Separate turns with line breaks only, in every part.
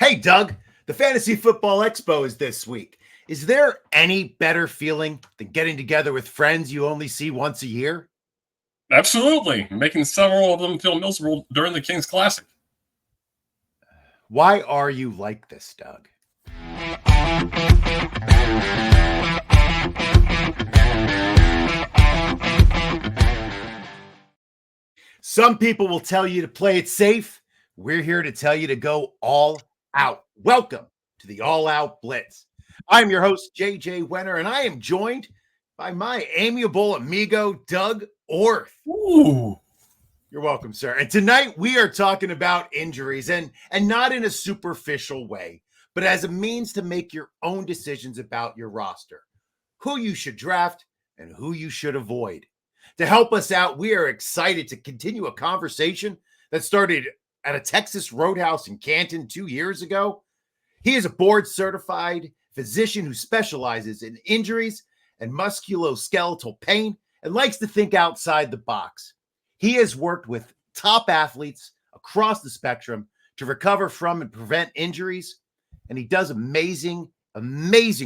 Hey, Doug, the Fantasy Football Expo is this week. Is there any better feeling than getting together with friends you only see once a year?
Absolutely. Making several of them feel miserable during the Kings Classic.
Why are you like this, Doug? Some people will tell you to play it safe. We're here to tell you to go all out. Welcome to the All-Out Blitz. I'm your host, JJ Wenner, and I am joined by my amiable amigo, Doug Orth.
Ooh.
You're welcome, sir. And tonight we are talking about injuries and not in a superficial way, but as a means to make your own decisions about your roster, who you should draft and who you should avoid. To help us out, we are excited to continue a conversation that started at a Texas Roadhouse in Canton 2 years ago. He is a board-certified physician who specializes in injuries and musculoskeletal pain and likes to think outside the box. He has worked with top athletes across the spectrum to recover from and prevent injuries, and he does amazing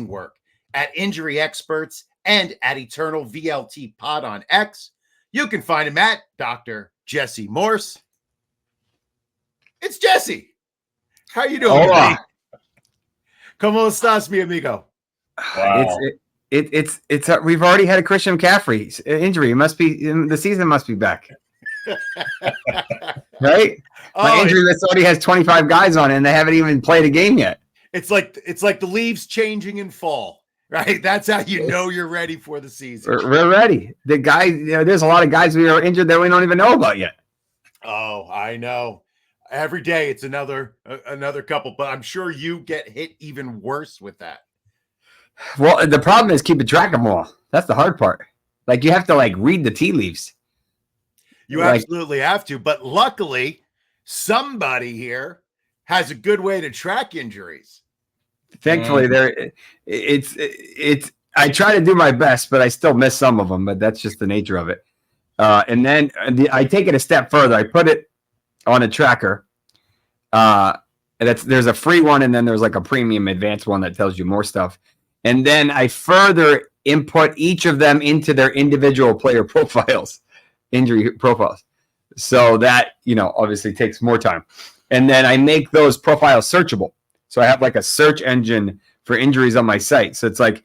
work at Injury Experts and at Eternal VLT Pod on X. You can find him at Dr. Jesse Morse. It's Jesse. How you doing?
Hola.
¿Cómo estás, mi amigo?
Wow.
It's we've already had a Christian McCaffrey injury. It must be the season must be back. Right? My injury list already has 25 guys on it, and they haven't even played a game yet.
It's like the leaves changing in fall, right? That's how you know you're ready for the season.
We're ready. The guy, there's a lot of guys we are injured that we don't even know about yet.
Oh, I know. Every day it's another couple, but I'm sure you get hit even worse with that.
Well, the problem is keeping track of them all. That's the hard part. Like you have to read the tea leaves.
You absolutely have to, but luckily somebody here has a good way to track injuries.
Thankfully, it's I try to do my best, but I still miss some of them. But that's just the nature of it. And then I take it a step further. I put it on a tracker. There's a free one, and then there's like a premium advanced one that tells you more stuff. And then I further input each of them into their individual player profiles, injury profiles. So that, obviously takes more time. And then I make those profiles searchable. So I have like a search engine for injuries on my site. So it's like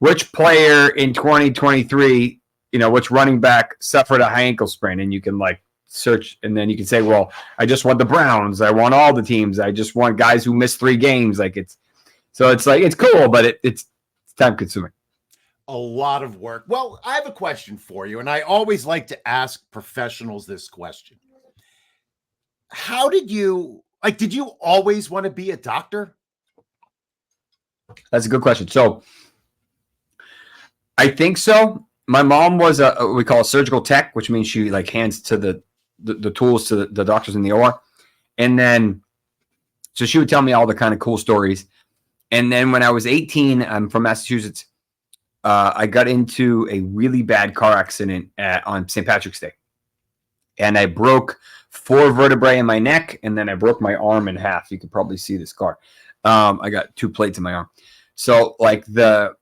which player in 2023, which running back suffered a high ankle sprain, and you can search, and then you can say, well, I just want the Browns. I want all the teams. I just want guys who missed 3 games. It's cool, but it's time consuming.
A lot of work. Well, I have a question for you, and I always like to ask professionals this question. How did you always want to be a doctor?
That's a good question. So I think so. My mom was we call a surgical tech, which means she hands to the tools to the doctors in the OR. And then, so she would tell me all the kind of cool stories. And then when I was 18, I'm from Massachusetts. I got into a really bad car accident on St. Patrick's Day. And I broke 4 vertebrae in my neck, and then I broke my arm in half. You could probably see the scar. I got 2 plates in my arm. So the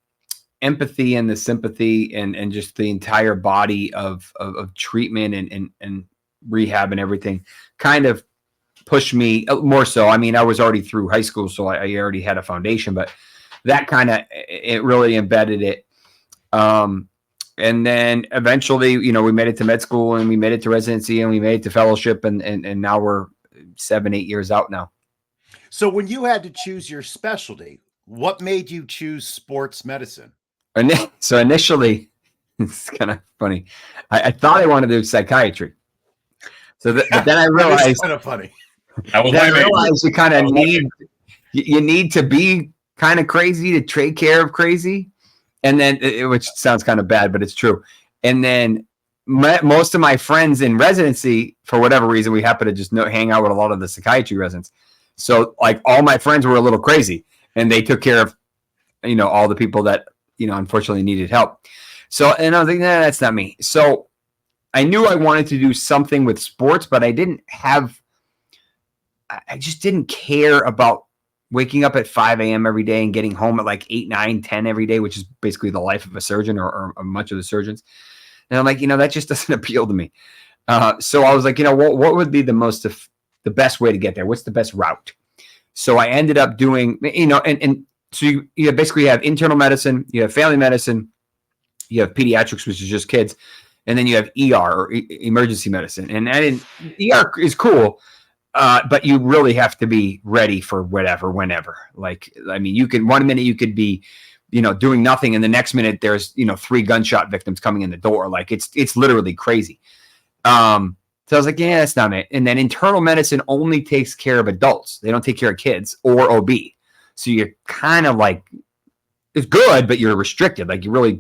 empathy and the sympathy and just the entire body of treatment and rehab and everything kind of pushed me more so. I mean, I was already through high school, so I already had a foundation, but that it really embedded it. And then eventually, we made it to med school, and we made it to residency, and we made it to fellowship, and now we're 7-8 years out now.
So when you had to choose your specialty, what made you choose sports medicine?
So initially, it's kind of funny. I thought I wanted to do psychiatry. But then I realized
kind of funny.
I realized you kind of need to be kind of crazy to take care of crazy. And then, which sounds kind of bad, but it's true. And then most of my friends in residency, for whatever reason, we happen to just hang out with a lot of the psychiatry residents. So all my friends were a little crazy, and they took care of, all the people that, unfortunately needed help. So, and I was like, nah, that's not me. So I knew I wanted to do something with sports, but I just didn't care about waking up at 5 a.m. every day and getting home at like 8, 9, 10 every day, which is basically the life of a surgeon or much of the surgeons. And I'm like, that just doesn't appeal to me. So I was like, what would be the best way to get there? What's the best route? So I ended up doing, and so you basically have internal medicine, you have family medicine, you have pediatrics, which is just kids, and then you have ER or emergency medicine. And ER is cool, but you really have to be ready for whenever. Like, I mean, 1 minute you could be, doing nothing, and the next minute there's 3 gunshot victims coming in the door. Like it's literally crazy. So I was like, yeah, that's not it. And then internal medicine only takes care of adults. They don't take care of kids or OB. So you're kind of like, it's good, but you're restricted. Like you really,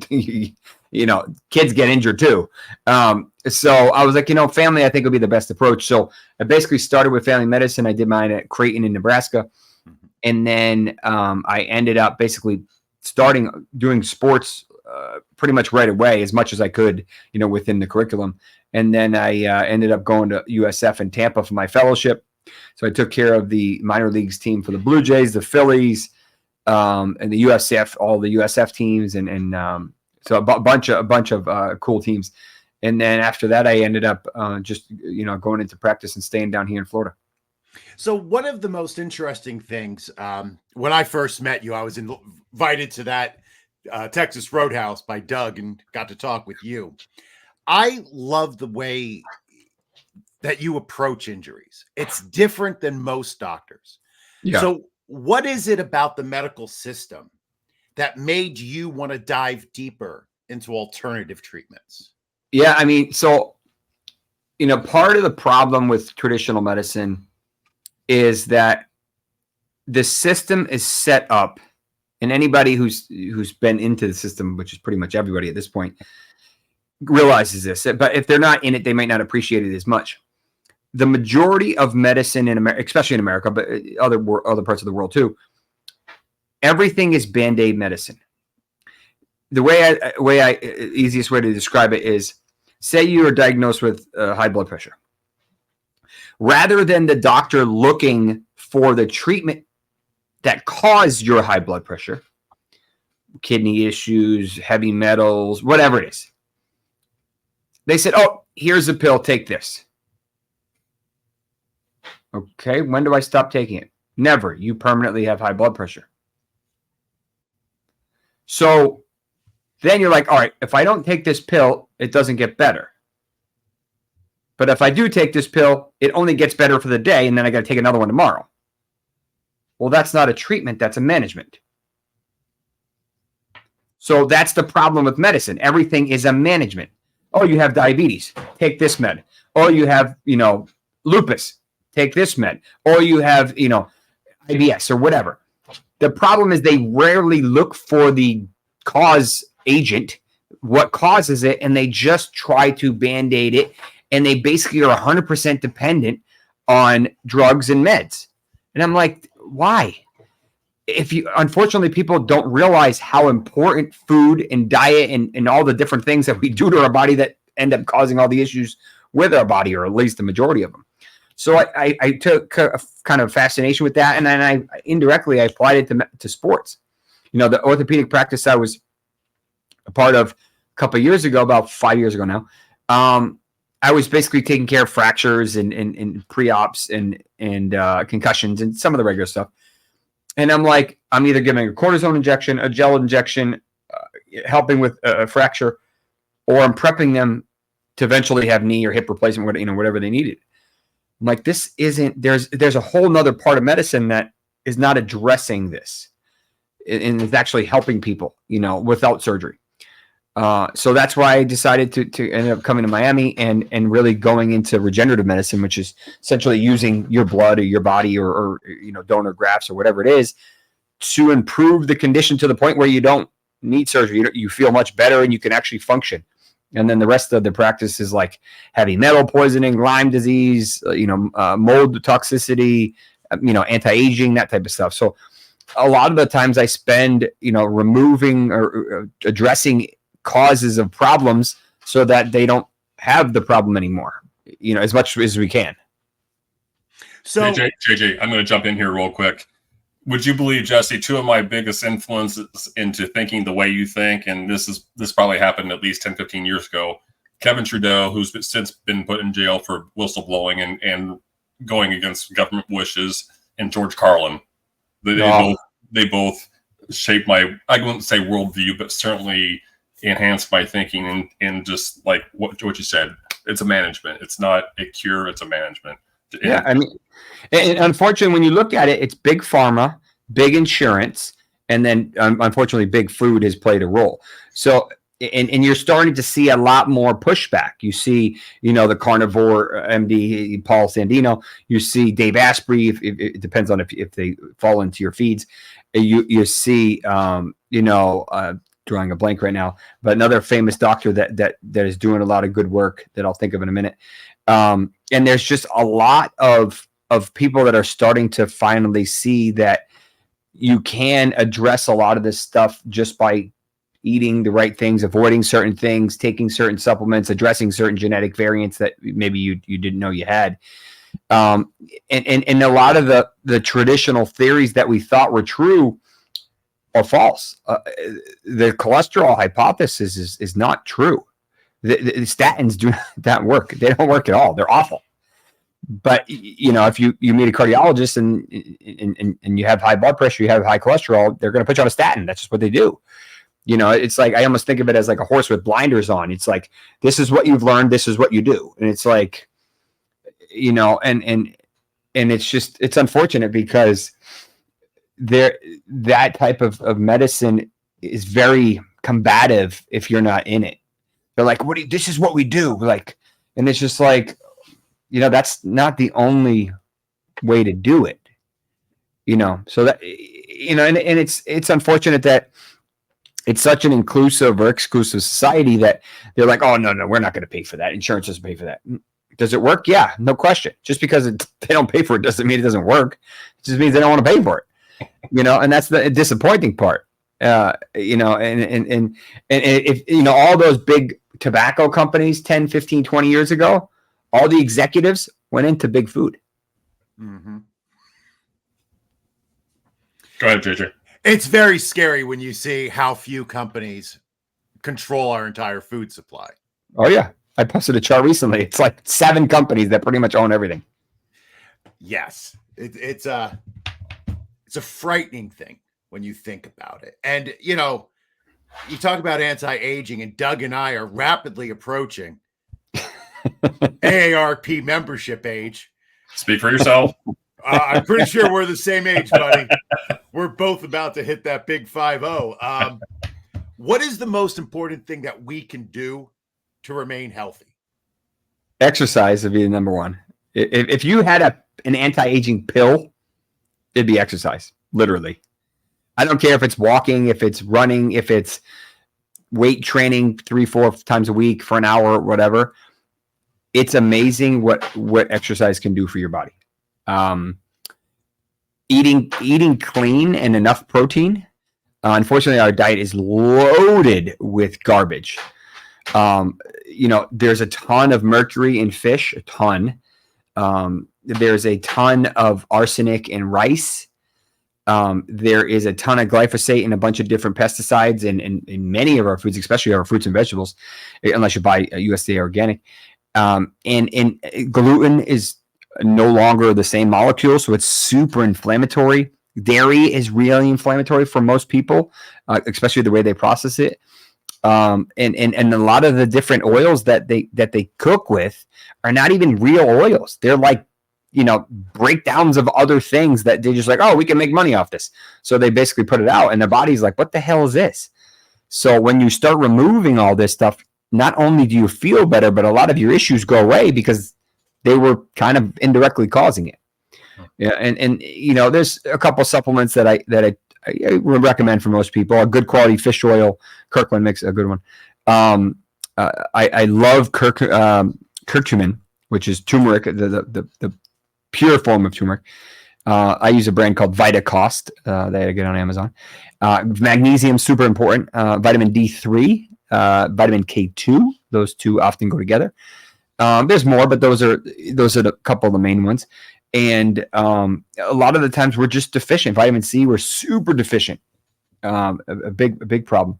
kids get injured too. So I was like, family, I think would be the best approach. So I basically started with family medicine. I did mine at Creighton in Nebraska. And then I ended up basically starting doing sports pretty much right away, as much as I could, within the curriculum. And then I ended up going to USF in Tampa for my fellowship. So I took care of the minor leagues team for the Blue Jays, the Phillies, and the USF, all the USF teams, and so a bunch of cool teams. And then after that, I ended up just going into practice and staying down here in Florida.
So one of the most interesting things, when I first met you, I was invited to that Texas Roadhouse by Doug and got to talk with you. I love the way that you approach injuries. It's different than most doctors. Yeah. So what is it about the medical system that made you want to dive deeper into alternative treatments?
Yeah, I mean, so, part of the problem with traditional medicine is that the system is set up, and anybody who's been into the system, which is pretty much everybody at this point, realizes this. But if they're not in it, they might not appreciate it as much. The majority of medicine in America, especially in America, but other parts of the world too, everything is Band-Aid medicine. The easiest way to describe it is, say you are diagnosed with high blood pressure. Rather than the doctor looking for the treatment that caused your high blood pressure, kidney issues, heavy metals, whatever it is, they said, oh, here's a pill, take this. Okay, when do I stop taking it? Never. You permanently have high blood pressure. So then you're like, all right, if I don't take this pill, it doesn't get better. But if I do take this pill, it only gets better for the day, and then I got to take another one tomorrow. Well, that's not a treatment, that's a management. So that's the problem with medicine. Everything is a management. Oh, you have diabetes, take this med. Oh, you have, lupus, take this med. Or you have, IBS or whatever. The problem is they rarely look for the cause agent, what causes it, and they just try to Band-Aid it, and they basically are 100% dependent on drugs and meds. And I'm like, why? Unfortunately, people don't realize how important food and diet and all the different things that we do to our body that end up causing all the issues with our body, or at least the majority of them. So I took a kind of fascination with that, and then I indirectly applied it to sports. The orthopedic practice I was a part of a couple of years ago, about 5 years ago now, I was basically taking care of fractures and pre-ops and concussions and some of the regular stuff. And I'm like, I'm either giving a cortisone injection, a gel injection, helping with a fracture, or I'm prepping them to eventually have knee or hip replacement, whatever they needed. I'm like, this isn't, there's a whole nother part of medicine that is not addressing this and is actually helping people, without surgery. So that's why I decided to end up coming to Miami and really going into regenerative medicine, which is essentially using your blood or your body or donor grafts or whatever it is to improve the condition to the point where you don't need surgery. You feel much better and you can actually function. And then the rest of the practice is like heavy metal poisoning, Lyme disease, mold toxicity, anti-aging, that type of stuff. So a lot of the times I spend, removing or addressing causes of problems so that they don't have the problem anymore, as much as we can.
So JJ, I'm going to jump in here real quick. would you believe, Jesse, two of my biggest influences into thinking the way you think, and this probably happened at least 10, 15 years ago, Kevin Trudeau, who's since been put in jail for whistleblowing and going against government wishes, and George Carlin. They both shaped my, I wouldn't say worldview, but certainly enhanced my thinking and just like what you said. It's a management. It's not a cure. It's a management.
Yeah, I mean, and unfortunately, when you look at it, it's big pharma, big insurance, and then unfortunately, big food has played a role. So, and you're starting to see a lot more pushback. You see, the carnivore MD Paul Sandino. You see Dave Asprey. It depends on if they fall into your feeds. You see, drawing a blank right now, but another famous doctor that is doing a lot of good work that I'll think of in a minute. And there's just a lot of people that are starting to finally see that you can address a lot of this stuff just by eating the right things, avoiding certain things, taking certain supplements, addressing certain genetic variants that maybe you didn't know you had. And a lot of the traditional theories that we thought were true are false. The cholesterol hypothesis is not true. The statins do not work. They don't work at all. They're awful. But if you meet a cardiologist and you have high blood pressure, you have high cholesterol, they're going to put you on a statin. That's just what they do. It's like, I almost think of it as like a horse with blinders on. It's like, this is what you've learned. This is what you do. And it's like, and it's unfortunate because that type of medicine is very combative if you're not in it. They're like, this is what we do. Like, and it's just like, that's not the only way to do it, so that, and it's unfortunate that it's such an inclusive or exclusive society that they're like, oh, no, we're not going to pay for that. Insurance doesn't pay for that. Does it work? Yeah, no question. Just because they don't pay for it doesn't mean it doesn't work. It just means they don't want to pay for it, and that's the disappointing part. And if, all those big tobacco companies 10, 15, 20 years ago, all the executives went into big food.
Mm-hmm.
Go ahead, JJ.
It's very scary when you see how few companies control our entire food supply.
Oh, yeah. I posted a chart recently. It's like 7 companies that pretty much own everything.
Yes. It's a frightening thing when you think about it. And, you talk about anti-aging, and Doug and I are rapidly approaching AARP membership age.
Speak for yourself.
I'm pretty sure we're the same age, buddy. We're both about to hit that big 5-0. What is the most important thing that we can do to remain healthy?
Exercise would be the number one. If you had an anti-aging pill, it'd be exercise, literally. I don't care if it's walking, if it's running, if it's weight training 3-4 times a week for an hour or whatever. It's amazing what exercise can do for your body. Eating clean and enough protein. Unfortunately, our diet is loaded with garbage. There's a ton of mercury in fish, a ton. There's a ton of arsenic in rice. There is a ton of glyphosate and a bunch of different pesticides in many of our foods, especially our fruits and vegetables, unless you buy USDA organic. And gluten is no longer the same molecule, so it's super inflammatory. Dairy is really inflammatory for most people, especially the way they process it. And a lot of the different oils that they cook with are not even real oils. They're like, breakdowns of other things that they just like, oh, we can make money off this. So they basically put it out, and their body's like, what the hell is this? So when you start removing all this stuff, not only do you feel better, but a lot of your issues go away because they were kind of indirectly causing it. Yeah. And there's a couple supplements that I would recommend for most people. A good quality fish oil. Kirkland makes a good one. I love curcumin, which is turmeric, the pure form of turmeric. I use a brand called VitaCost that I get on Amazon. Magnesium, super important. Vitamin D3, vitamin K2. Those two often go together. There's more, but those are a couple of the main ones. And a lot of the times we're just deficient. Vitamin C, we're super deficient. A big problem.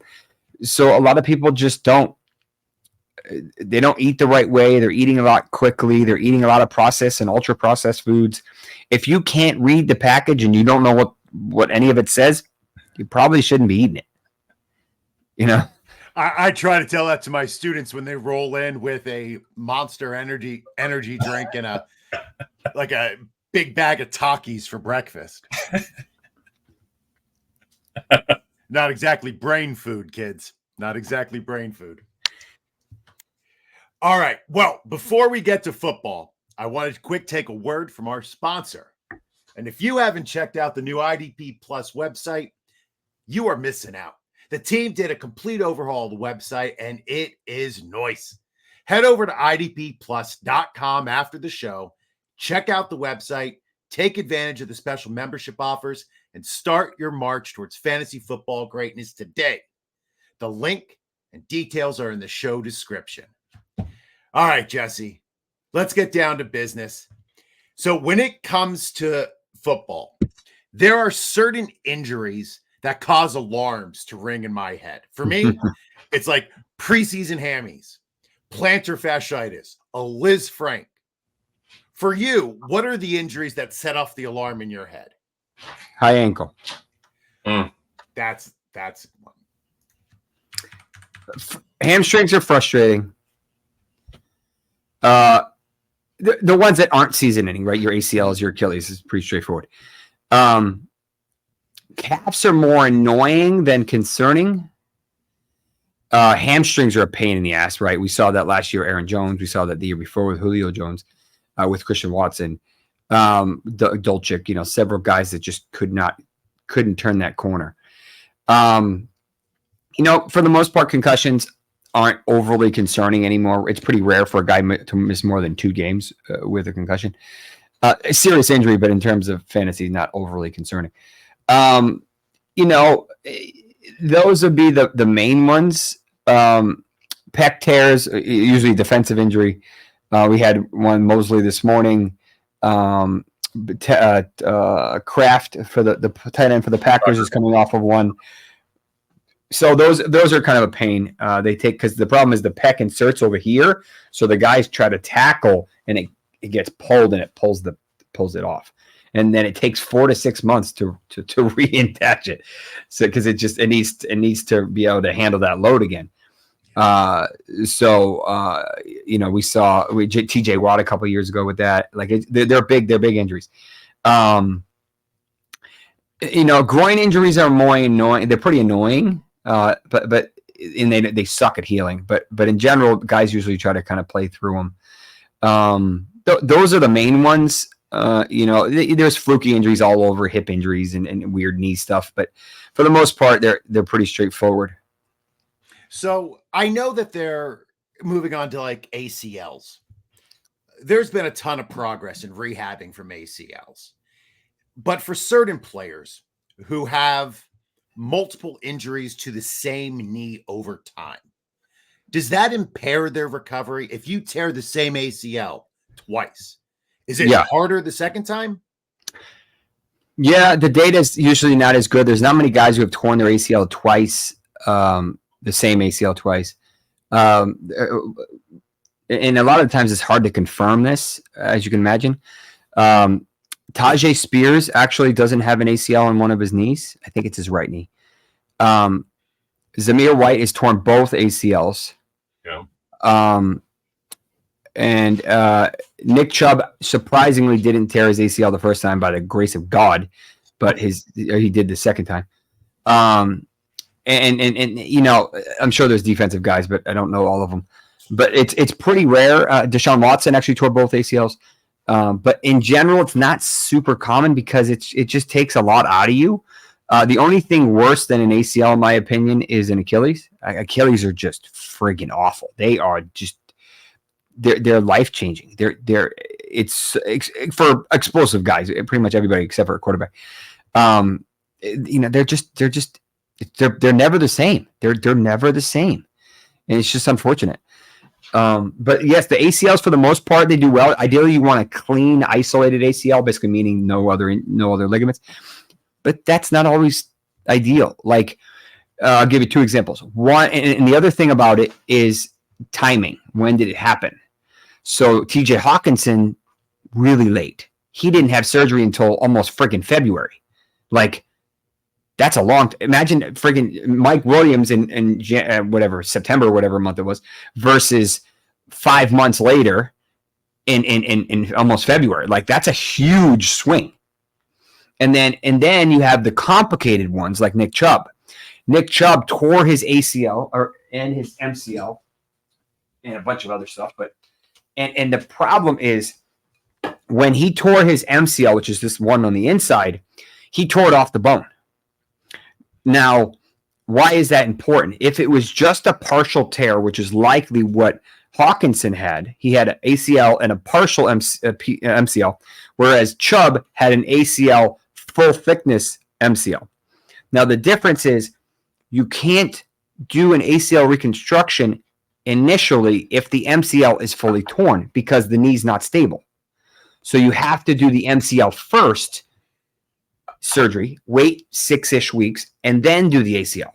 So a lot of people just don't eat the right way. They're eating a lot quickly. They're eating a lot of processed and ultra processed foods. If you can't read the package and you don't know what any of it says, you probably shouldn't be eating it. You know,
I try to tell that to my students when they roll in with a Monster energy drink and a big bag of Takis for breakfast. Not exactly brain food, kids. Not exactly brain food. All right. Well, before we get to football, I wanted to quick take a word from our sponsor. And if you haven't checked out the new IDP Plus website, you are missing out. The team did a complete overhaul of the website, and it is nice. Head over to idpplus.com after the show, check out the website, take advantage of the special membership offers, and start your march towards fantasy football greatness today. The link and details are in the show description. All right, Jesse, let's get down to business. So when it comes to football, there are certain injuries that cause alarms to ring in my head. For me, it's like preseason hammies, plantar fasciitis, a Liz Frank. For you, what are the injuries that set off the alarm in your head?
high ankle.
That's one.
Hamstrings are frustrating. The ones that aren't season-ending, right? Your ACLs, your Achilles is pretty straightforward. Calves are more annoying than concerning. Hamstrings are a pain in the ass, right? We saw that last year, Aaron Jones. We saw that the year before with Julio Jones, with Christian Watson, Dolchik. Several guys that just couldn't turn that corner. For the most part, concussions aren't overly concerning anymore. It's pretty rare for a guy to miss more than 2 games with a concussion. A serious injury, but in terms of fantasy, not overly concerning. Those would be the main ones. Pec tears, usually defensive injury. We had one Mosley this morning. Kraft for the tight end for the Packers is coming off of one. So those are kind of a pain. They take, because the problem is the pec inserts over here, so the guys try to tackle and it gets pulled and it pulls it off, and then it takes 4 to 6 months to reattach it. So because it needs to be able to handle that load again. We saw TJ Watt a couple of years ago with that. Like they're big injuries. Groin injuries are more annoying. They're pretty annoying. But they suck at healing. But in general, guys usually try to kind of play through them. Those are the main ones. There's fluky injuries all over, hip injuries and weird knee stuff. But for the most part, they're pretty straightforward.
So I know that they're moving on to like ACLs. There's been a ton of progress in rehabbing from ACLs. But for certain players who have multiple injuries to the same knee over time, does that impair their recovery? If you tear the same ACL twice, is it harder the second time?
Yeah, the data is usually not as good. There's not many guys who have torn their ACL twice, the same ACL twice. And a lot of times it's hard to confirm this, as you can imagine. Tajay Spears actually doesn't have an ACL on one of his knees. I think it's his right knee. Zamir White has torn both ACLs.
Yeah.
And Nick Chubb surprisingly didn't tear his ACL the first time by the grace of God, but he did the second time. I'm sure there's defensive guys, but I don't know all of them. But it's pretty rare. Deshaun Watson actually tore both ACLs. But in general, it's not super common because it just takes a lot out of you. The only thing worse than an ACL, in my opinion, is an Achilles. Achilles are just friggin' awful. They are just they're life changing. It's for explosive guys. Pretty much everybody except for a quarterback. They're never the same. They're never the same, and it's just unfortunate. But yes, the ACLs for the most part, they do well. Ideally, you want a clean, isolated ACL, basically meaning no other ligaments. But that's not always ideal. Like, I'll give you two examples. One, and the other thing about it is timing. When did it happen? So TJ Hawkinson, really late. He didn't have surgery until almost friggin' February. Like, that's a long imagine friggin' Mike Williams in whatever, September, whatever month it was, versus 5 months later in almost February. Like, that's a huge swing. And then you have the complicated ones like Nick Chubb. Nick Chubb tore his ACL and his MCL and a bunch of other stuff. But and the problem is when he tore his MCL, which is this one on the inside, he tore it off the bone. Now, why is that important? If it was just a partial tear, which is likely what Hawkinson had, he had an ACL and a partial MCL, whereas Chubb had an ACL full thickness MCL. Now, the difference is you can't do an ACL reconstruction initially if the MCL is fully torn because the knee's not stable. So you have to do the MCL first, surgery, wait 6-ish weeks, and then do the ACL.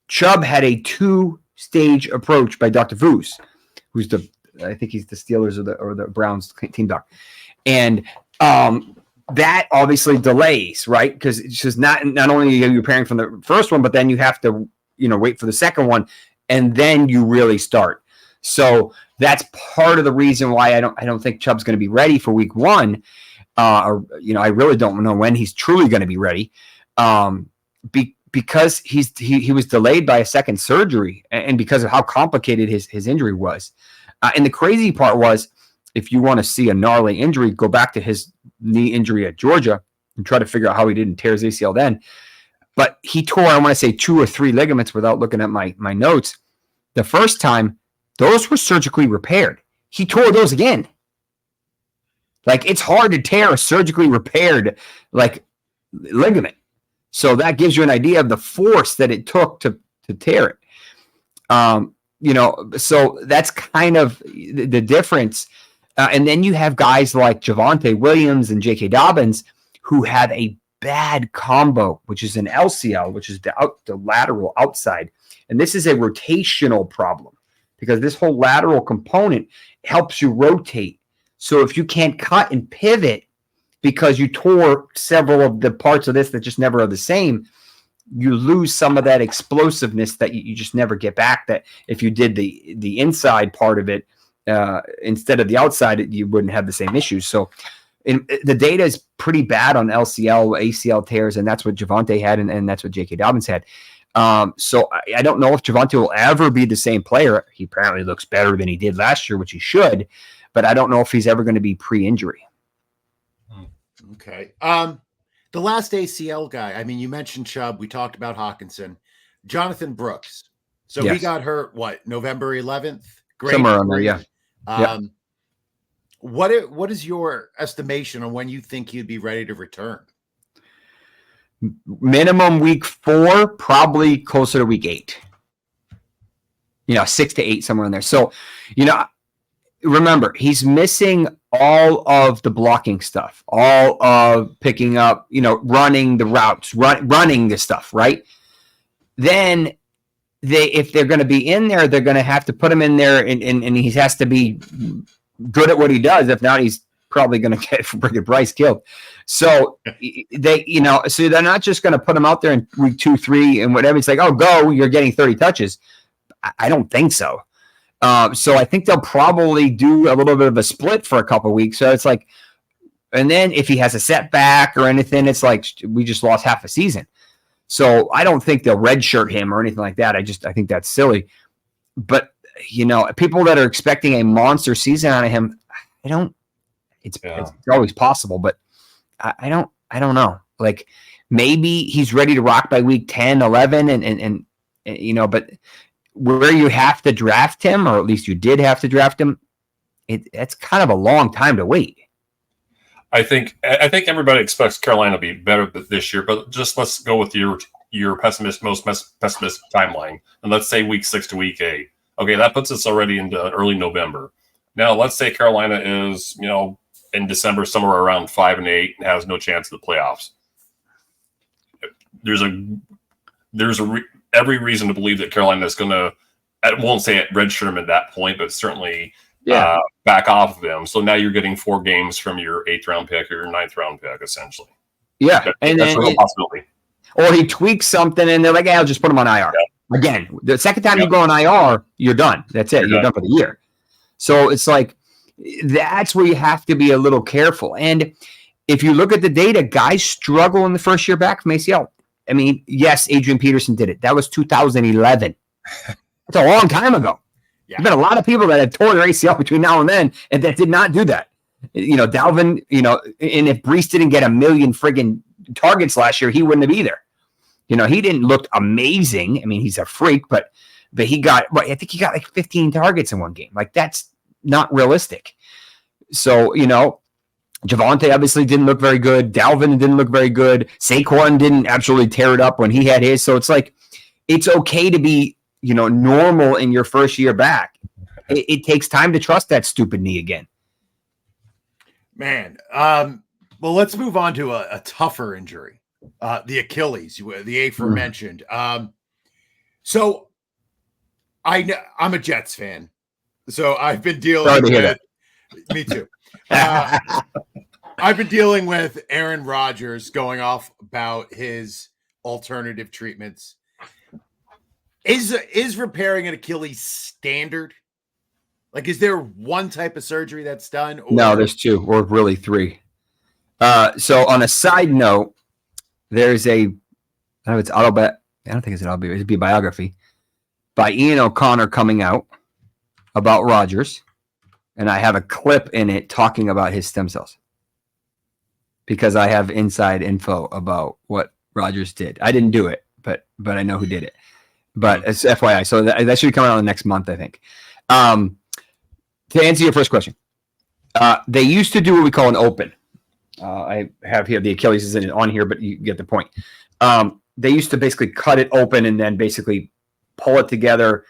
Chubb had a 2-stage approach by Dr. Vuz, who's I think he's the Steelers or the Browns team doc. And that obviously delays, right? Because it's just not only are you preparing for the first one, but then you have to, wait for the second one, and then you really start. So that's part of the reason why I don't think Chubb's going to be ready for week 1. I really don't know when he's truly going to be ready, because he was delayed by a second surgery, and because of how complicated his injury was. And the crazy part was, if you want to see a gnarly injury, go back to his knee injury at Georgia and try to figure out how he didn't tear his ACL then. But he tore, I want to say 2 or 3 ligaments without looking at my notes. The first time, those were surgically repaired. He tore those again. Like, it's hard to tear a surgically repaired, ligament. So that gives you an idea of the force that it took to tear it. So that's kind of the difference. And then you have guys like Javonte Williams and J.K. Dobbins who have a bad combo, which is an LCL, which is the lateral outside. And this is a rotational problem because this whole lateral component helps you rotate. So if you can't cut and pivot because you tore several of the parts of this that just never are the same, you lose some of that explosiveness that you just never get back. That if you did the inside part of it instead of the outside, you wouldn't have the same issues. So the data is pretty bad on LCL, ACL tears, and that's what Javonte had, and that's what J.K. Dobbins had. So I don't know if Javonte will ever be the same player. He apparently looks better than he did last year, which he should, but I don't know if he's ever going to be pre-injury.
Okay. The last ACL guy, I mean, you mentioned Chubb. We talked about Hawkinson. Jonathon Brooks. So
yes.
He got hurt, November 11th? Great.
Somewhere on there, yeah.
What is your estimation on when you think he'd be ready to return?
Minimum week 4, probably closer to week 8. 6 to 8, somewhere in there. So, remember, he's missing all of the blocking stuff, all of picking up, running the routes, running the stuff, right? Then if they're going to be in there, they're going to have to put him in there, and he has to be good at what he does. If not, he's probably going to get Bryce killed. So so they're not just going to put him out there in week 2, 3, and whatever. It's like, oh, go, you're getting 30 touches. I don't think so. So I think they'll probably do a little bit of a split for a couple of weeks. So it's like, and then if he has a setback or anything, it's like we just lost half a season. So I don't think they'll redshirt him or anything like that. I think that's silly. But people that are expecting a monster season out of him, it's always possible, but I don't know. Like, maybe he's ready to rock by week 10, 11, and but where you have to draft him, or at least you did have to draft him, that's kind of a long time to wait.
I think everybody expects Carolina to be better this year, but just let's go with your most pessimistic timeline, and let's say week 6 to week 8. Okay, that puts us already into early November. Now, let's say Carolina is, in December somewhere around 5-8 and has no chance of the playoffs. There's every reason to believe that Carolina is going to, I won't say it redshirt them at that point, but certainly back off of them. So now you're getting 4 games from your 8th round pick or your 9th round pick, essentially.
Yeah, and
that's
then
a real possibility.
Or he tweaks something, and they're like, "Hey, I'll just put him on IR." Yeah. Again, the second time you go on IR, you're done. That's it. You're done for the year. So it's like that's where you have to be a little careful. And if you look at the data, guys struggle in the first year back from ACL. I mean, yes, Adrian Peterson did it. That was 2011. That's a long time ago. Yeah. There's been a lot of people that have torn their ACL between now and then, and that did not do that. Dalvin, and if Brees didn't get a million friggin' targets last year, he wouldn't have either. He didn't look amazing. I mean, he's a freak, but he got, I think he got like 15 targets in one game. Like, that's not realistic. So, Javonte obviously didn't look very good. Dalvin didn't look very good. Saquon didn't absolutely tear it up when he had his. So it's like, it's okay to be, normal in your first year back. It takes time to trust that stupid knee again.
Man. Well, let's move on to a tougher injury. The Achilles, the aforementioned. So I'm a Jets fan. So I've been dealing with me too. I've been dealing with Aaron Rodgers going off about his alternative treatments. Is repairing an Achilles standard? Like, is there one type of surgery that's done? Or?
No, there's 2, or really 3. So on a side note, there's I don't think it's an autobiography. It'd be a biography by Ian O'Connor coming out about Rodgers, and I have a clip in it talking about his stem cells because I have inside info about what Rodgers did. I didn't do it, but I know who did it. But it's FYI, so that should come out in the next month, I think. To answer your first question, they used to do what we call an open. I have here the Achilles isn't on here, but you get the point. They used to basically cut it open and then basically pull it together,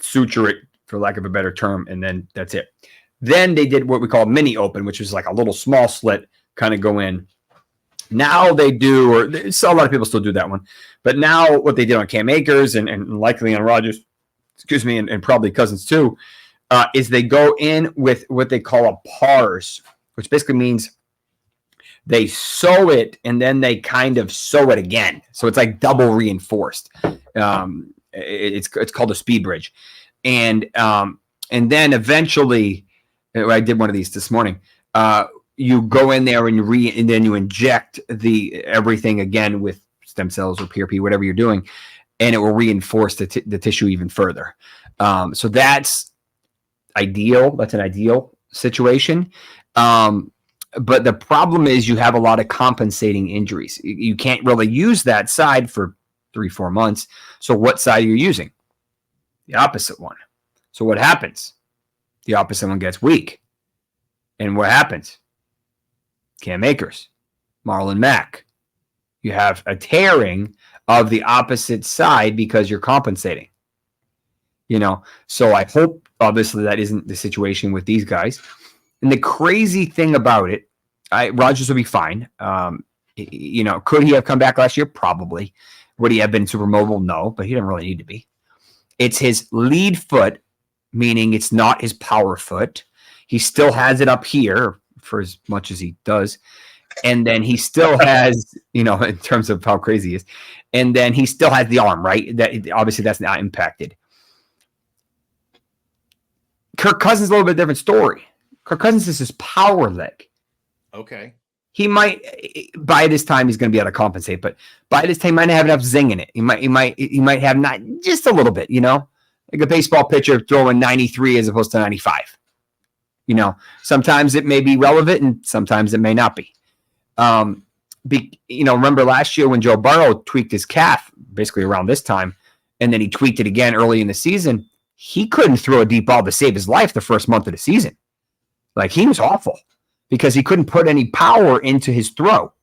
suture it, for lack of a better term, and then that's it. Then they did what we call mini open, which is like a little small slit, kind of go in. Now they do, or a lot of people still do that one, but now what they did on Cam Akers and likely on Rodgers, and probably Cousins too, is they go in with what they call a pars, which basically means they sew it and then they kind of sew it again. So it's like double reinforced. It's called a speed bridge. And then eventually, I did one of these this morning, you go in there and then you inject everything again with stem cells or PRP, whatever you're doing, and it will reinforce the tissue even further. So that's ideal. That's an ideal situation. But the problem is you have a lot of compensating injuries. You can't really use that side for 3-4 months. So what side are you using? The opposite one. So what happens? The opposite one gets weak. And what happens? Cam Akers, Marlon Mack. You have a tearing of the opposite side because you're compensating. So I hope, obviously, that isn't the situation with these guys. And the crazy thing about it, Rodgers will be fine. Could he have come back last year? Probably. Would he have been super mobile? No, but he didn't really need to be. It's his lead foot, meaning it's not his power foot. He still has it up here for as much as he does. And then he still has, in terms of how crazy he is. And then he still has the arm, right? That obviously that's not impacted. Kirk Cousins is a little bit different story. Kirk Cousins is his power leg.
Okay.
He might, by this time, he's going to be able to compensate, but by this time, he might not have enough zing in it. He might have not just a little bit, like a baseball pitcher throwing 93 as opposed to 95. Sometimes it may be relevant and sometimes it may not be. Remember last year when Joe Burrow tweaked his calf basically around this time, and then he tweaked it again early in the season. He couldn't throw a deep ball to save his life the first month of the season. Like, he was awful because he couldn't put any power into his throw.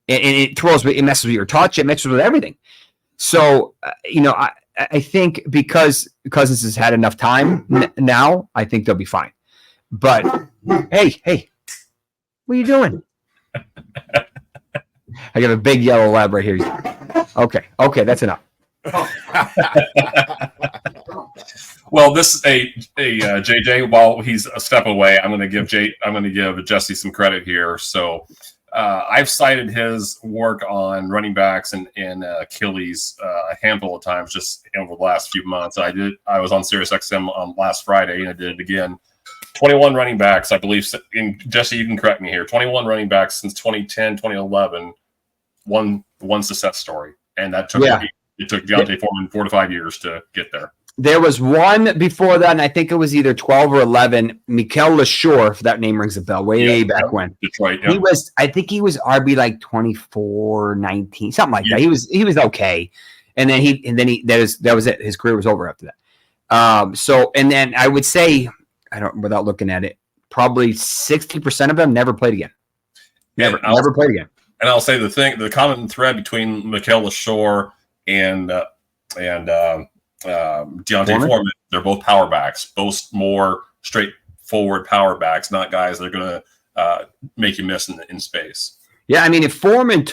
And it messes with your touch. It messes with everything. So, I think because Cousins has had enough time now, I think they'll be fine. But hey, what are you doing? I got a big yellow lab right here. Okay, that's enough.
Well, this is a JJ. While he's a step away, I'm going to give Jesse some credit here. So I've cited his work on running backs and Achilles a handful of times just over the last few months. I was on SiriusXM on last Friday, and I did it again. 21 running backs, I believe. And Jesse, you can correct me here. 21 running backs since 2010, 2011. One success story, and that took it took Deontay Foreman 4 to 5 years to get there.
There was one before that, and I think it was either 12 or 11. Mikel LaSure, if that name rings a bell, back when.
Detroit,
I think he was RB like 24, 19, something like that. He was okay. And then that was it. His career was over after that. So then I would say, without looking at it, probably 60% of them never played again. Never played again.
And I'll say the common thread between Mikel LaSure and Deontay Foreman, they're both power backs, both more straightforward power backs, not guys that are going to make you miss in space. Yeah,
I mean, if Foreman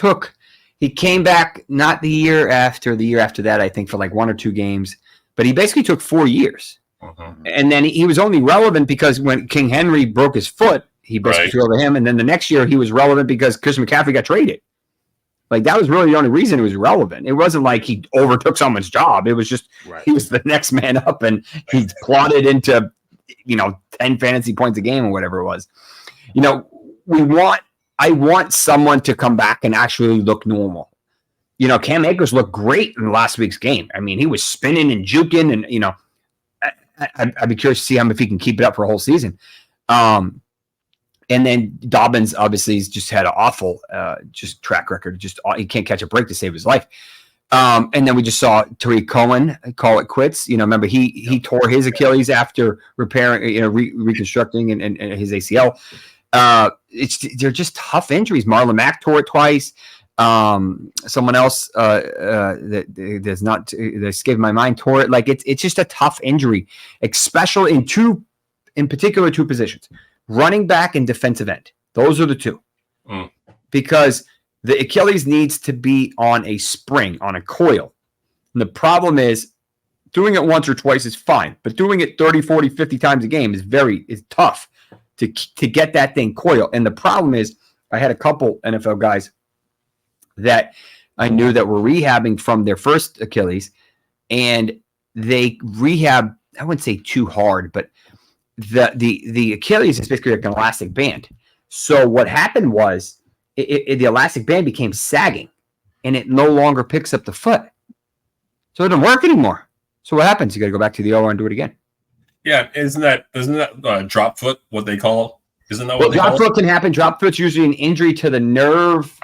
he came back not the year after that, I think, for like 1 or 2 games, but he basically took 4 years.
Mm-hmm.
And then he was only relevant because when King Henry broke his foot, he basically threw over him. And then the next year he was relevant because Chris McCaffrey got traded. Like, that was really the only reason he was relevant. It wasn't like he overtook someone's job. It was just he was the next man up, and he plotted into, 10 fantasy points a game or whatever it was. I want someone to come back and actually look normal. Cam Akers looked great in last week's game. I mean, he was spinning and juking, and, I'd be curious to see if he can keep it up for a whole season. And then Dobbins obviously has just had an awful just track record. He can't catch a break to save his life. And then we just saw Tariq Cohen call it quits. Remember he tore his Achilles after repairing, reconstructing and his ACL. They're just tough injuries. Marlon Mack tore it twice. Someone else that does not escape my mind tore it. Like it's just a tough injury, especially in particular two positions. Running back and defensive end. Those are the two. Because the Achilles needs to be on a spring, on a coil. And the problem is doing it once or twice is fine, but doing it 30, 40, 50 times a game is tough to get that thing coiled. And the problem is I had a couple NFL guys that I knew that were rehabbing from their first Achilles, and they rehab, I wouldn't say too hard, but the Achilles is basically like an elastic band. So what happened was the elastic band became sagging, and it no longer picks up the foot. So it doesn't work anymore. So what happens? You got to go back to the OR and do it again.
Yeah, isn't that drop foot what they call? Isn't that what
drop foot can happen? Drop foot's usually an injury to the nerve,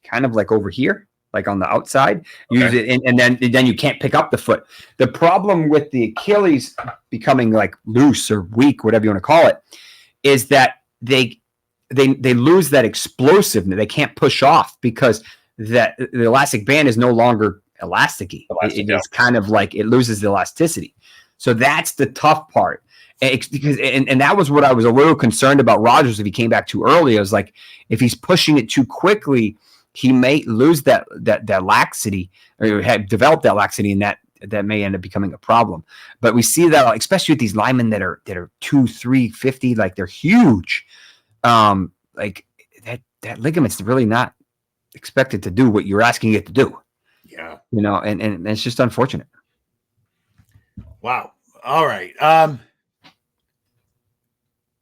kind of like over here, like on the outside. Okay. And then you can't pick up the foot. The problem with the Achilles becoming like loose or weak, whatever you want to call it, is that they lose that explosiveness. They can't push off because the elastic band is no longer elasticy. It's kind of like it loses the elasticity. So that's the tough part. And that was what I was a little concerned about Rodgers if he came back too early. I was like, if he's pushing it too quickly, he may lose that laxity or have developed that laxity, and that may end up becoming a problem. But we see that, especially with these linemen that are 2, 3, 50, like they're huge. Like that ligament's really not expected to do what you're asking it to do.
Yeah.
And it's just unfortunate.
Wow. All right.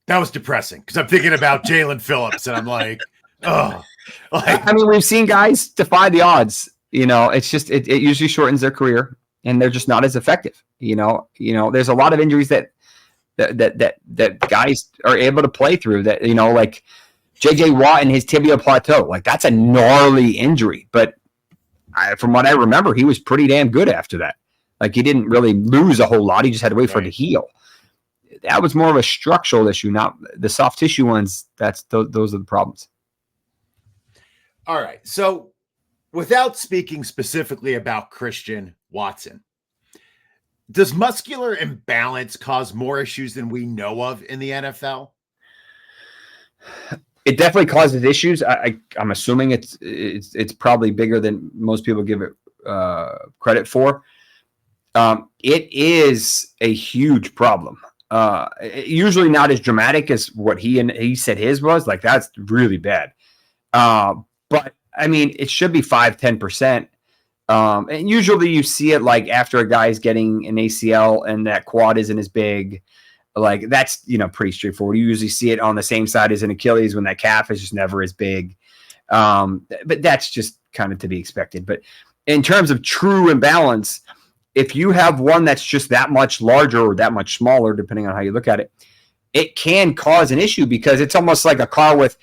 That was depressing because I'm thinking about Jalen Phillips and I'm like, oh.
I mean, we've seen guys defy the odds. It's just it usually shortens their career, and they're just not as effective. There's a lot of injuries that guys are able to play through. That like J.J. Watt and his tibia plateau, like that's a gnarly injury. But from what I remember, he was pretty damn good after that. Like he didn't really lose a whole lot. He just had to wait for it to heal. That was more of a structural issue, not the soft tissue ones. Those are the problems.
All right. So without speaking specifically about Christian Watson, Does muscular imbalance cause more issues than we know of in the NFL?
It definitely causes issues. I'm assuming it's probably bigger than most people give it credit for. It is a huge problem. Usually not as dramatic as what he said his was. Like, that's really bad. But I mean, it should be 5-10%. And usually you see it like after a guy's getting an ACL and that quad isn't as big. Like, that's, pretty straightforward. You usually see it on the same side as an Achilles when that calf is just never as big. But that's just kind of to be expected. But in terms of true imbalance, if you have one that's just that much larger or that much smaller, depending on how you look at it, it can cause an issue, because it's almost like a car with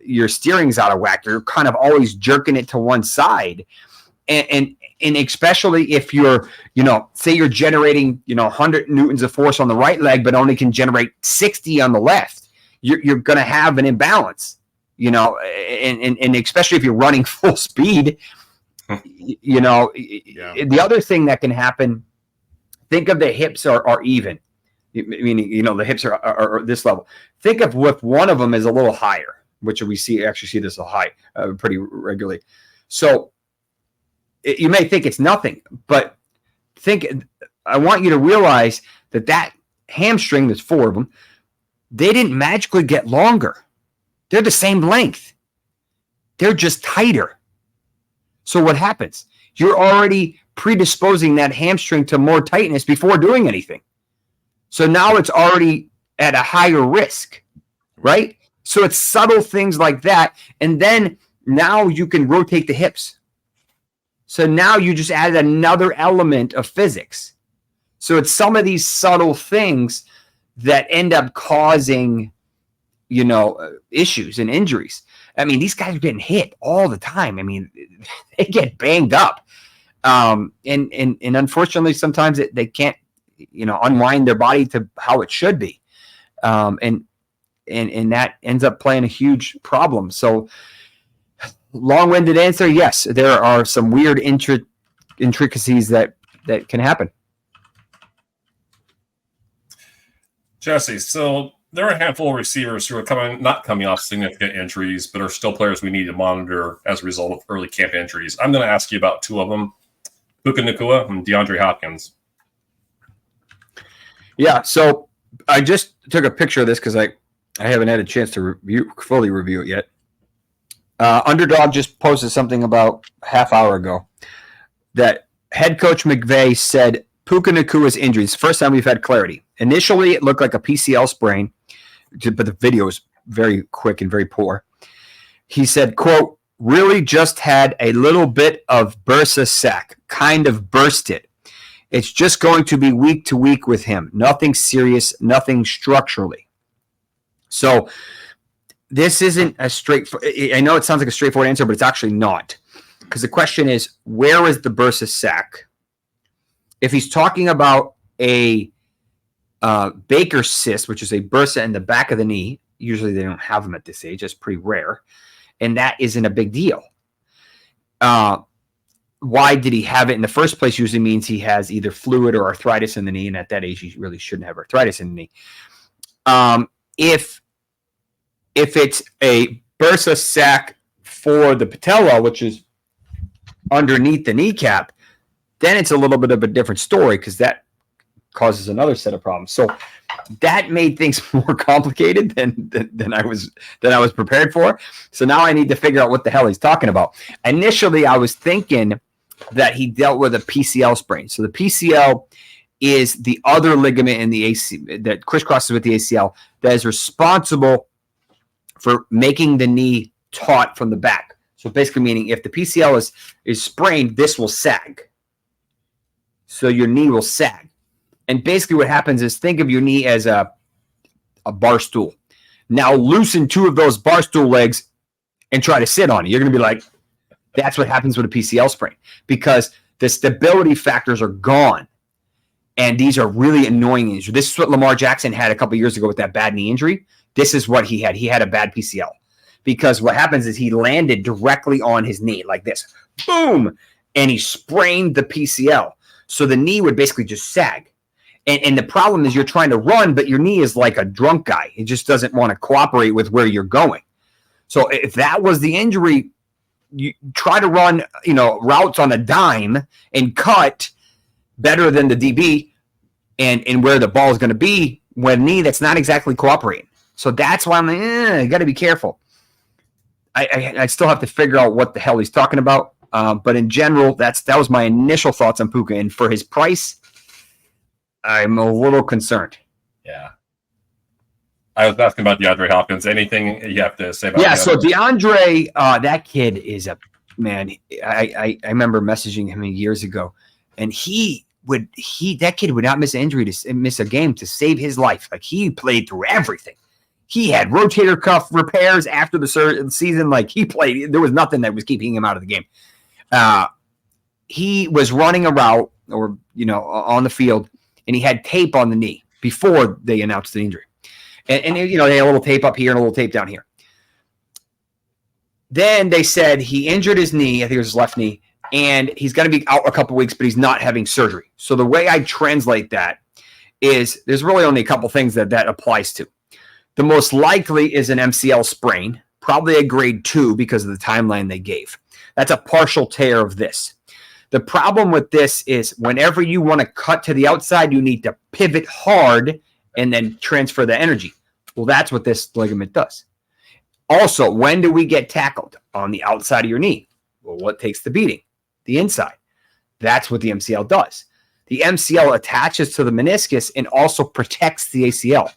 your steering's out of whack. You're kind of always jerking it to one side. And especially if you're, say you're generating, 100 newtons of force on the right leg, but only can generate 60 on the left, you're going to have an imbalance, and especially if you're running full speed,
Yeah.
The other thing that can happen, think of the hips are even, meaning, the hips are this level. Think of if one of them is a little higher, which we actually see this a high pretty regularly. So you may think it's nothing, but I want you to realize that hamstring, there's 4 of them, they didn't magically get longer. They're the same length. They're just tighter. So what happens? You're already predisposing that hamstring to more tightness before doing anything. So now it's already at a higher risk, right? So it's subtle things like that. And then now you can rotate the hips. So now you just added another element of physics. So it's some of these subtle things that end up causing, issues and injuries. I mean, these guys are getting hit all the time. I mean, they get banged up. And unfortunately, sometimes they can't, unwind their body to how it should be. And that ends up playing a huge problem. So, long-winded answer, yes, there are some weird intricacies that can happen.
Jesse, so there are a handful of receivers who are not coming off significant injuries, but are still players we need to monitor as a result of early camp injuries. I'm going to ask you about 2 of them, Puka Nacua and DeAndre Hopkins.
Yeah, so I just took a picture of this because I haven't had a chance to fully review it yet. Underdog just posted something about a half hour ago that head coach McVay said Puka Nacua's injury. It's the first time we've had clarity. Initially, it looked like a PCL sprain, but the video is very quick and very poor. He said, quote, really just had a little bit of bursa sac, kind of burst it. It's just going to be week to week with him. Nothing serious, nothing structurally. So this isn't a straightforward. I know it sounds like a straightforward answer, but it's actually not. Because the question is, where is the bursa sac? If he's talking about a Baker cyst, which is a bursa in the back of the knee, usually they don't have them at this age. That's pretty rare. And that isn't a big deal. Why did he have it in the first place? Usually means he has either fluid or arthritis in the knee. And at that age, he really shouldn't have arthritis in the knee. If it's a bursa sac for the patella, which is underneath the kneecap, then it's a little bit of a different story because that causes another set of problems. So that made things more complicated than I was prepared for. So now I need to figure out what the hell he's talking about. Initially, I was thinking that he dealt with a PCL sprain. So the PCL is the other ligament in the AC that crisscrosses with the ACL that is responsible for making the knee taut from the back. So basically meaning if the PCL is sprained, this will sag. So your knee will sag. And basically what happens is think of your knee as a bar stool. Now loosen 2 of those bar stool legs and try to sit on it. You're going to be like, that's what happens with a PCL sprain because the stability factors are gone. And these are really annoying injuries. This is what Lamar Jackson had a couple years ago with that bad knee injury. This is what he had. He had a bad PCL because what happens is he landed directly on his knee like this. Boom! And he sprained the PCL. So the knee would basically just sag. And the problem is you're trying to run, but your knee is like a drunk guy. It just doesn't want to cooperate with where you're going. So if that was the injury, you try to run, routes on a dime and cut better than the DB and where the ball is going to be when knee that's not exactly cooperating. So that's why I'm like, you got to be careful. I still have to figure out what the hell he's talking about. But in general, that was my initial thoughts on Puka. And for his price, I'm a little concerned.
Yeah. I was asking about DeAndre Hopkins. Anything you have to say about
DeAndre?
So
DeAndre, that kid is a man. I remember messaging him years ago, and that kid would not miss an injury to miss a game to save his life. Like, he played through everything. He had rotator cuff repairs after the season. Like, he played. There was nothing that was keeping him out of the game. He was running a route on the field, and he had tape on the knee before they announced the injury. And they had a little tape up here and a little tape down here. Then they said he injured his knee. I think it was his left knee. And he's going to be out a couple weeks, but he's not having surgery. So the way I translate that is there's really only a couple things that applies to. The most likely is an MCL sprain, probably a grade 2 because of the timeline they gave. That's a partial tear of this. The problem with this is whenever you want to cut to the outside, you need to pivot hard and then transfer the energy. Well, that's what this ligament does. Also, when do we get tackled? On the outside of your knee. Well, what takes the beating? The inside. That's what the MCL does. The MCL attaches to the meniscus and also protects the ACL.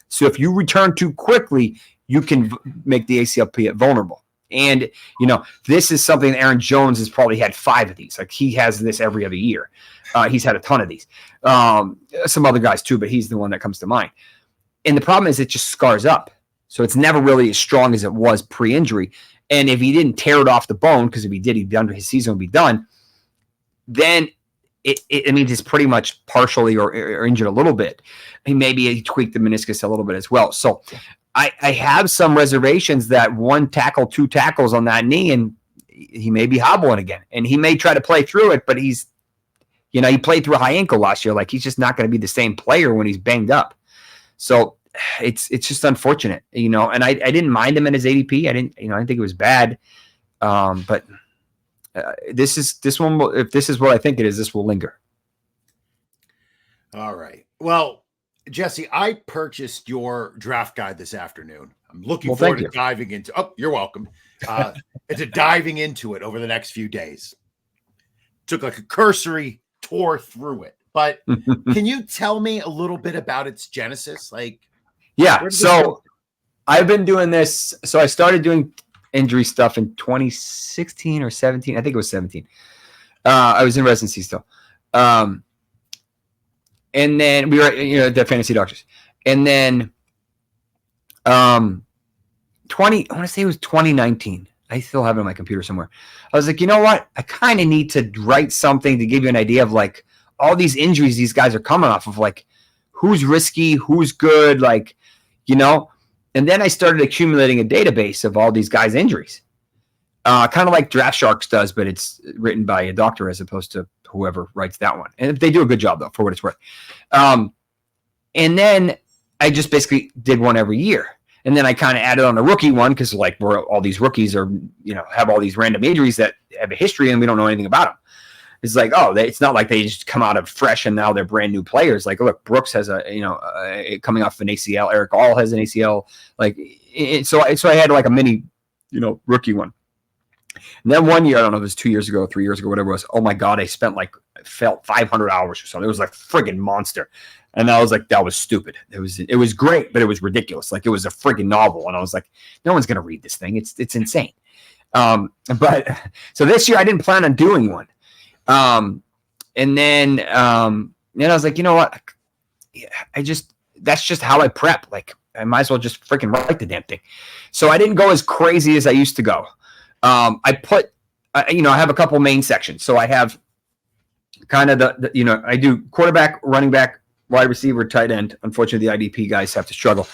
So if you return too quickly, you can make the ACL vulnerable. And, this is something Aaron Jones has probably had 5 of these. Like, he has this every other year. He's had a ton of these. Some other guys too, but he's the one that comes to mind. And the problem is it just scars up. So it's never really as strong as it was pre-injury. And if he didn't tear it off the bone, because if he did, his season would be done, then it means it's pretty much partially or injured a little bit. Maybe he tweaked the meniscus a little bit as well. So I have some reservations that 1 tackle, 2 tackles on that knee, and he may be hobbling again. And he may try to play through it, but he played through a high ankle last year. Like, he's just not going to be the same player when he's banged up. So it's just unfortunate, and I didn't mind him in his ADP. I didn't think it was bad. But this one, if this is what I think it is, this will linger.
All right. Well, Jesse, I purchased your draft guide this afternoon. I'm looking forward to diving into. Oh, you're welcome. It's diving into it over the next few days. Took like a cursory tour through it, but can you tell me a little bit about its genesis?
Yeah. So I've been doing this. So I started doing injury stuff in 2016 or 17. I think it was 17. I was in residency still. And then we were, the fantasy doctors. And then I want to say it was 2019. I still have it on my computer somewhere. I was like, you know what? I kind of need to write something to give you an idea of like all these injuries these guys are coming off of, like who's risky, who's good, and then I started accumulating a database of all these guys' injuries. Kind of like Draft Sharks does, but it's written by a doctor as opposed to whoever writes that one. And they do a good job, though, for what it's worth. And then I just basically did one every year. And then I kind of added on a rookie one because, all these rookies are, have all these random injuries that have a history and we don't know anything about them. It's like, it's not like they just come out of fresh and now they're brand new players. Like, look, Brooks has coming off an ACL. Eric All has an ACL. So I had like a mini, rookie one. And then one year, I don't know if it was 2 years ago, 3 years ago, whatever it was. Oh my God, I felt 500 hours or something. It was like friggin' monster. And I was like, that was stupid. It was great, but it was ridiculous. Like, it was a friggin' novel. And I was like, no one's going to read this thing. It's insane. But so this year I didn't plan on doing one. And then I was like, you know what? That's just how I prep. Like, I might as well just freaking write the damn thing. So I didn't go as crazy as I used to go. I have a couple main sections. So I have kind of I do quarterback, running back, wide receiver, tight end. Unfortunately, the IDP guys have to struggle.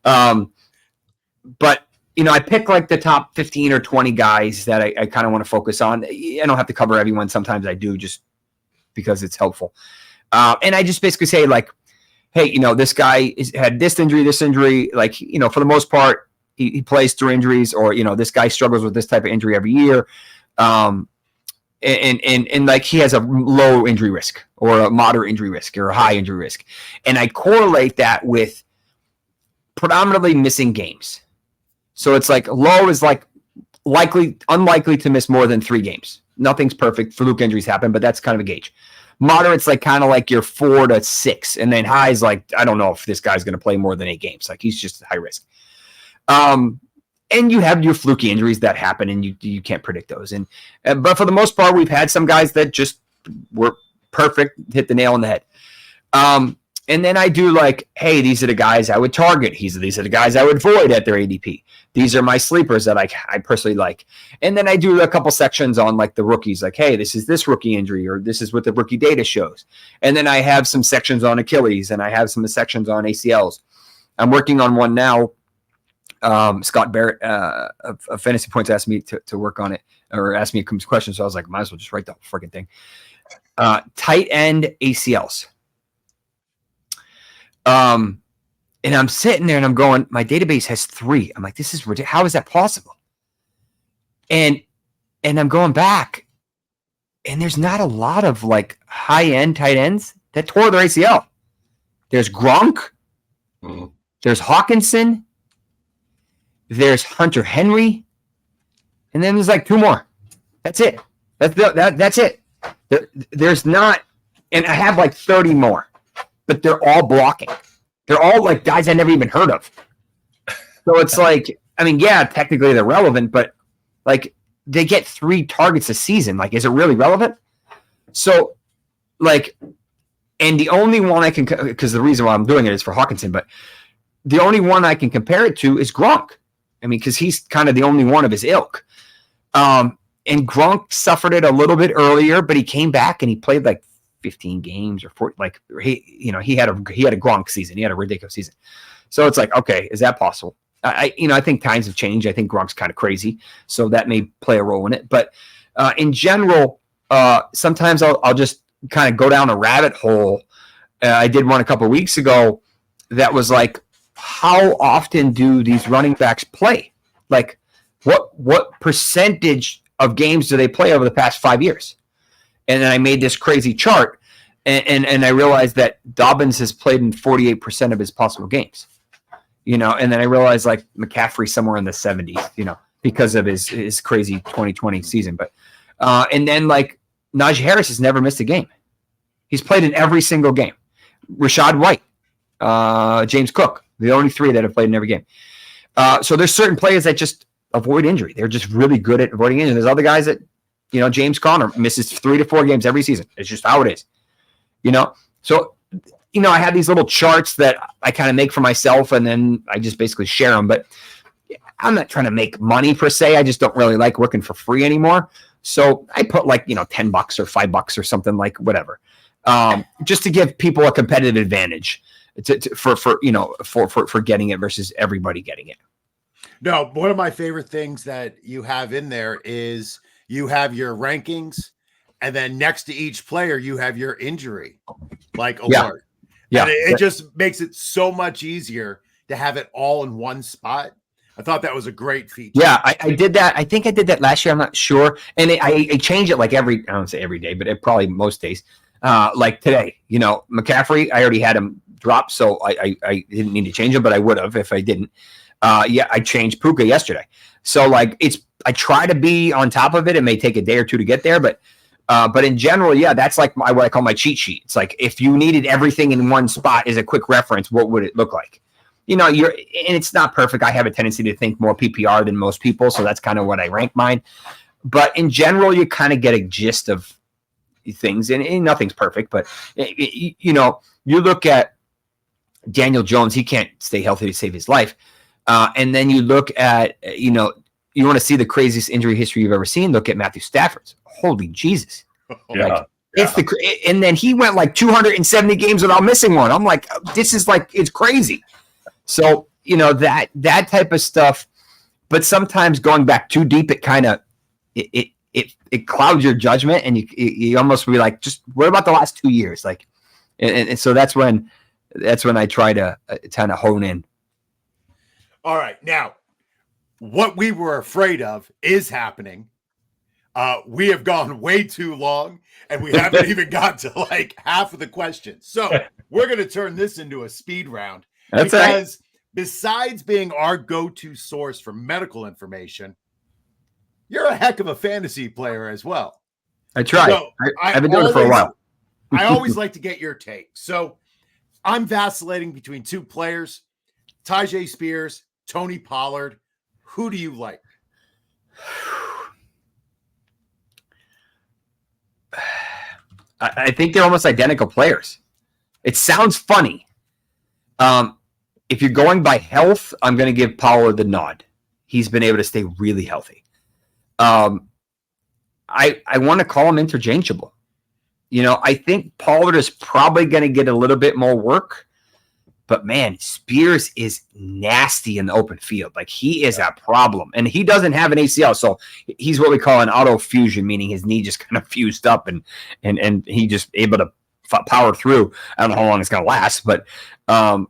But I pick like the top 15 or 20 guys that I kind of want to focus on. I don't have to cover everyone. Sometimes I do, just because it's helpful. And I just basically say, like, hey, this guy had this injury. Like, for the most part, he plays through injuries, or, this guy struggles with this type of injury every year. And like he has a low injury risk or a moderate injury risk or a high injury risk. And I correlate that with predominantly missing games. So it's like low is like unlikely to miss more than 3 games. Nothing's perfect. Fluke injuries happen, but that's kind of a gauge. Moderate's like kind of like your 4 to 6. And then high is like, I don't know if this guy's going to play more than 8 games. Like he's just high risk. And you have your fluky injuries that happen, and you can't predict those. But for the most part, we've had some guys that just were perfect, hit the nail on the head. And then I do like, hey, these are the guys I would target. These are the guys I would avoid at their ADP. These are my sleepers that I personally like. And then I do a couple sections on like the rookies, like, hey, this is this rookie injury, or this is what the rookie data shows. And then I have some sections on Achilles, and I have some sections on ACLs. I'm working on one now. Scott Barrett of Fantasy Points asked me to work on it, or asked me a question. So I was like, might as well just write the whole freaking thing. Tight end ACLs. And I'm sitting there and I'm going, my database has 3. I'm like, this is ridiculous. How is that possible? And I'm going back, and there's not a lot of like high end tight ends that tore their ACL. There's Gronk. Mm-hmm. There's Hawkinson. There's Hunter Henry, and then there's like 2 more. That's it. That's it. There's not, and I have like 30 more, but they're all blocking. They're all like guys I never even heard of. So it's like, I mean, yeah, technically they're relevant, but like they get 3 targets a season. Like, is it really relevant? So, like, and the only one I can, because the reason why I'm doing it is for Hawkinson, but the only one I can compare it to is Gronk. I mean, because he's kind of the only one of his ilk. And Gronk suffered it a little bit earlier, but he came back and he played like 15 games or 4. Like he had a Gronk season. He had a ridiculous season. So it's like, okay, is that possible? I think times have changed. I think Gronk's kind of crazy, so that may play a role in it. But in general, sometimes I'll just kind of go down a rabbit hole. I did one a couple of weeks ago that was like, how often do these running backs play? Like, what percentage of games do they play over the past 5 years? And then I made this crazy chart, and I realized that Dobbins has played in 48% of his possible games. And then I realized like McCaffrey somewhere in the 70s, because of his crazy 2020 season. But and then like Najee Harris has never missed a game. He's played in every single game. Rashad White, James Cook. The only 3 that have played in every game. So there's certain players that just avoid injury. They're just really good at avoiding injury. There's other guys that, James Conner misses 3 to 4 games every season. It's just how it is. So, I have these little charts that I kind of make for myself, and then I just basically share them. But I'm not trying to make money per se. I just don't really like working for free anymore. So I put like, $10 or $5 or something, like whatever, just to give people a competitive advantage. For getting it versus everybody getting it.
No, one of my favorite things that you have in there is you have your rankings, and then next to each player you have your injury alert. Yeah. And it just makes it so much easier to have it all in one spot. I thought that was a great feature.
Yeah, I did that. I think I did that last year. I'm not sure. And I change it like I don't say every day, but probably most days. Like today, McCaffrey, I already had him drop, so I didn't need to change him, but I would have if I didn't. I changed Puka yesterday. So like I try to be on top of it. It may take a day or 2 to get there, but in general, yeah, that's like what I call my cheat sheet. It's like if you needed everything in one spot as a quick reference, what would it look like? And it's not perfect. I have a tendency to think more PPR than most people, so that's kind of what I rank mine. But in general, you kind of get a gist of things, and nothing's perfect. But you look at Daniel Jones, he can't stay healthy to save his life. And then you look at, you want to see the craziest injury history you've ever seen. Look at Matthew Stafford's. Holy Jesus.
Yeah.
And then he went like 270 games without missing one. I'm like, this is like, it's crazy. So, that type of stuff, but sometimes going back too deep, it kind of, it it clouds your judgment, and you almost be like, just what about the last 2 years? Like, and so that's when I try to kind of hone in.
All right. Now, what we were afraid of is happening. We have gone way too long, and we haven't even got to like half of the questions. So we're going to turn this into a speed round.
That's
because besides being our go-to source for medical information, you're a heck of a fantasy player as well.
I try.
So
I've been doing it for a while.
I always like to get your take. So I'm vacillating between two players, Tyjae Spears, Tony Pollard. Who do you like?
I think they're almost identical players. It sounds funny. If you're going by health, I'm going to give Pollard the nod. He's been able to stay really healthy. I want to call him interchangeable. I think Pollard is probably going to get a little bit more work, but man, Spears is nasty in the open field. Like, he is a problem, and he doesn't have an ACL. So he's what we call an auto fusion, meaning his knee just kind of fused up and he just able to power through. I don't know how long it's going to last, but I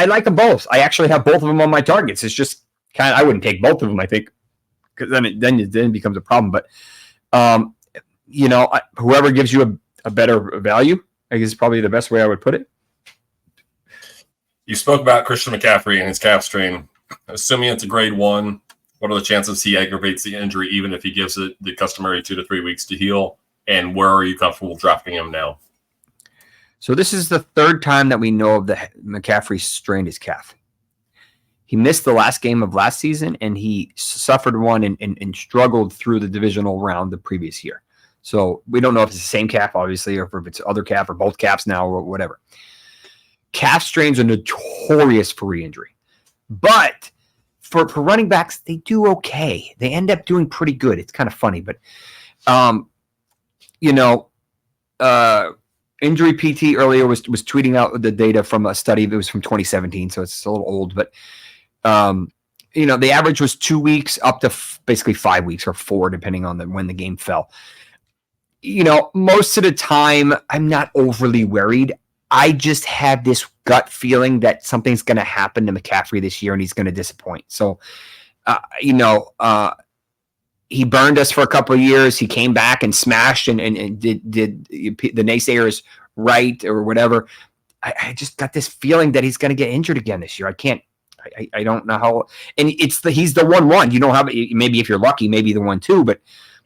like them both. I actually have both of them on my targets. It's just kind of, I wouldn't take both of them, I think, because then it becomes a problem. But, whoever gives you a better value, I guess is probably the best way I would put it.
You spoke about Christian McCaffrey and his calf strain. Assuming it's a grade 1, what are the chances he aggravates the injury, even if he gives it the customary 2 to 3 weeks to heal? And where are you comfortable drafting him now?
So this is the third time that we know of that McCaffrey strained his calf. He missed the last game of last season, and he suffered one and struggled through the divisional round the previous year. So we don't know if it's the same calf, obviously, or if it's other calf or both calves now or whatever. Calf strains are notorious for re-injury. But for running backs, they do okay. They end up doing pretty good. It's kind of funny, but Injury PT earlier was tweeting out the data from a study that was from 2017, so it's a little old, but the average was 2 weeks up to basically 5 weeks or 4, depending on when the game fell. Most of the time, I'm not overly worried. I just have this gut feeling that something's going to happen to McCaffrey this year, and he's going to disappoint. So, he burned us for a couple of years. He came back and smashed and did the naysayers right or whatever. I just got this feeling that he's going to get injured again this year. I don't know how. And he's the 1-1. You don't have, maybe if you're lucky, maybe the 1-2, but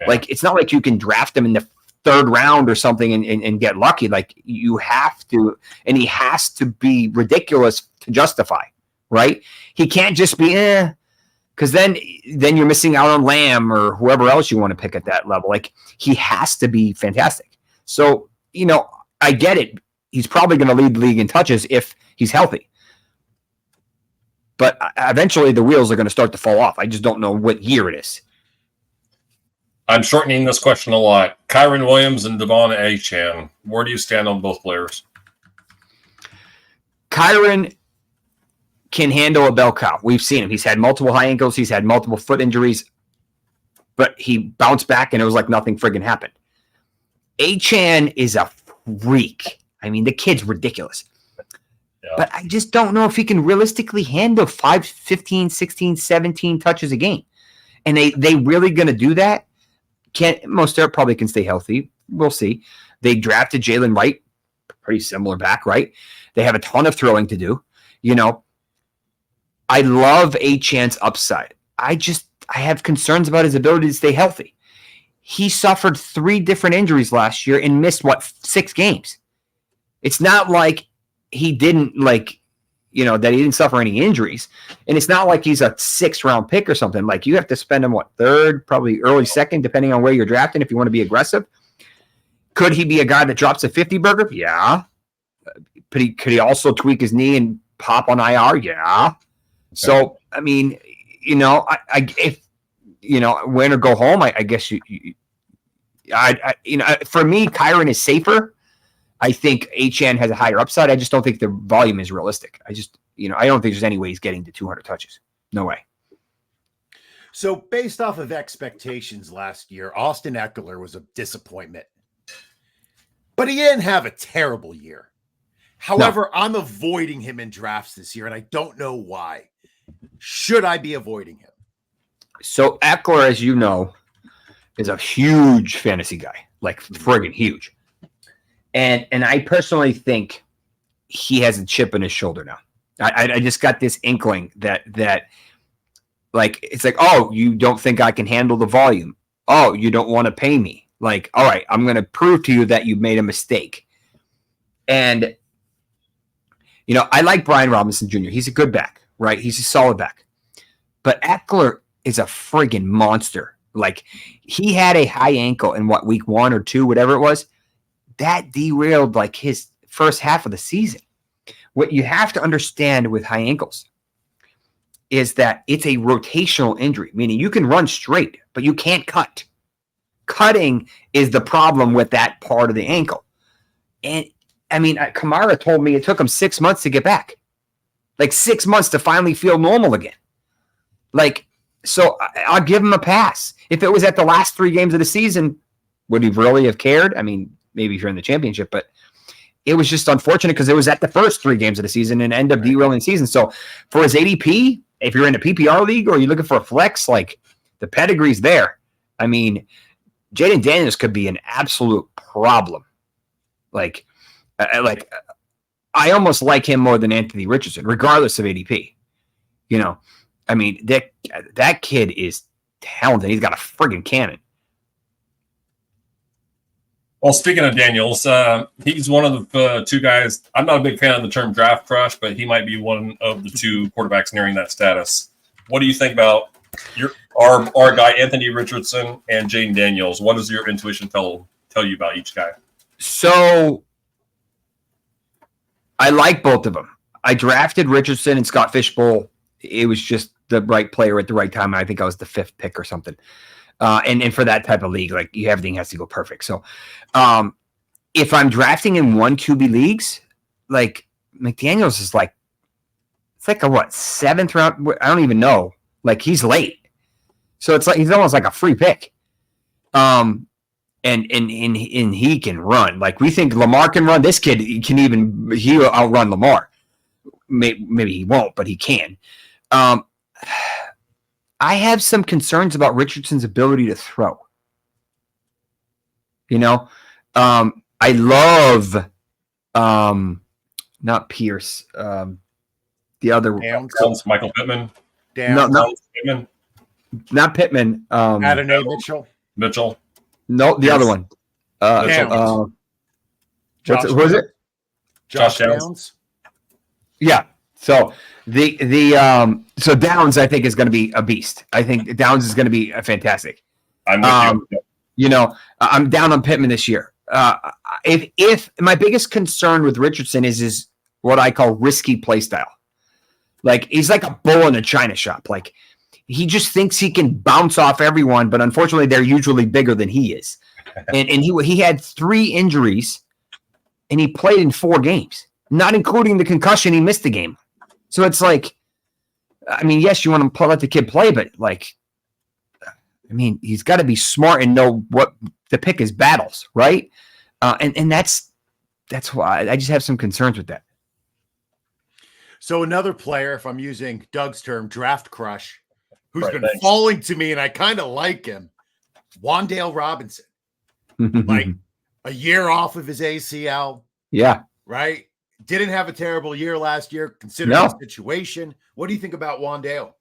like, it's not like you can draft him in the 3rd round or something and get lucky. Like, you have to, and he has to be ridiculous to justify, right? He can't just be, because then you're missing out on Lamb or whoever else you want to pick at that level. Like, he has to be fantastic. So, I get it. He's probably going to lead the league in touches if he's healthy. But eventually the wheels are going to start to fall off. I just don't know what year it is.
I'm shortening this question a lot. Kyren Williams and Devon Achane, where do you stand on both players?
Kyren can handle a bell cow. We've seen him. He's had multiple high ankles. He's had multiple foot injuries. But he bounced back, and it was like nothing friggin' happened. Achane is a freak. I mean, the kid's ridiculous. Yeah. But I just don't know if he can realistically handle 5, 15, 16, 17 touches a game. And they really going to do that? Mostert probably can stay healthy. We'll see. They drafted Jalen Wright, pretty similar back, right? They have a ton of throwing to do. I love Achane's upside. I have concerns about his ability to stay healthy. He suffered 3 different injuries last year and missed 6 games. It's not like he didn't that he didn't suffer any injuries. And it's not like he's a 6th round pick or something. Like, you have to spend him 3rd, probably early 2nd, depending on where you're drafting, if you want to be aggressive. Could he be a guy that drops a 50 burger? Yeah. Could he also tweak his knee and pop on IR? Yeah. So, I mean, if win or go home, I guess for me, Kyren is safer. I think Achane has a higher upside. I just don't think the volume is realistic. I don't think there's any way he's getting to 200 touches. No way.
So based off of expectations last year, Austin Ekeler was a disappointment. But he didn't have a terrible year. However, I'm avoiding him in drafts this year, and I don't know why. Should I be avoiding him?
So Ekeler, as you know, is a huge fantasy guy, like friggin' huge. And I personally think he has a chip in his shoulder now. I just got this inkling that like it's like, oh, you don't think I can handle the volume? Oh, you don't want to pay me? Like, all right, I'm going to prove to you that you made a mistake. And I like Brian Robinson Jr. He's a good back, right? He's a solid back. But Ekeler is a friggin' monster. Like, he had a high ankle in week 1 or 2, whatever it was. That derailed like his first half of the season. What you have to understand with high ankles is that it's a rotational injury, meaning you can run straight, but you can't cut. Cutting is the problem with that part of the ankle. And I mean, Kamara told me it took him 6 months to get back. Like 6 months to finally feel normal again. Like, so I'll give him a pass. If it was at the last 3 games of the season, would he really have cared? I mean, maybe if you're in the championship, but it was just unfortunate because it was at the first 3 games of the season and end up derailing the season. So for his ADP, if you're in a PPR league or you're looking for a flex, like the pedigree's there. I mean, Jaden Daniels could be an absolute problem. Like I almost like him more than Anthony Richardson, regardless of ADP. I mean, that kid is talented. He's got a friggin' cannon.
Well, speaking of Daniels, he's one of the 2 guys. I'm not a big fan of the term draft crush, but he might be one of the 2 quarterbacks nearing that status. What do you think about our guy, Anthony Richardson, and Jaden Daniels? What does your intuition tell you about each guy?
So I like both of them. I drafted Richardson and Scott Fishbowl. It was just the right player at the right time. I think I was the 5th pick or something. And for that type of league, like everything has to go perfect. So if I'm drafting in 1 QB leagues, like McDaniels is like, it's like a 7th round? I don't even know. Like he's late. So it's like, he's almost like a free pick. And he can run. Like we think Lamar can run. This kid he'll outrun Lamar. Maybe he won't, but he can. I have some concerns about Richardson's ability to throw. I love not Pierce, the other
Downs, Michael Pittman.
Pittman.
Not Pittman.
Adonai
Mitchell.
No, the other one.
Downs.
Who is it?
Josh Downs.
Yeah. So so Downs, I think, is going to be a beast. I think Downs is going to be fantastic.
I'm with you.
I'm down on Pittman this year. If my biggest concern with Richardson is what I call risky play style. Like he's like a bull in a china shop. Like he just thinks he can bounce off everyone, but unfortunately they're usually bigger than he is. And he had 3 injuries and he played in 4 games, not including the concussion. He missed the game. So it's like, I mean, yes, you want to let the kid play, but like, I mean, he's got to be smart and know what to pick his battles, right? And that's why I just have some concerns with that.
So another player, if I'm using Doug's term, draft crush, who's been
thanks.
falling to me, and I kind of like him, Wan'Dale Robinson. Like a year off of his ACL.
Yeah.
Right? Didn't have a terrible year last year, considering the situation. What do you think about Wan'Dale?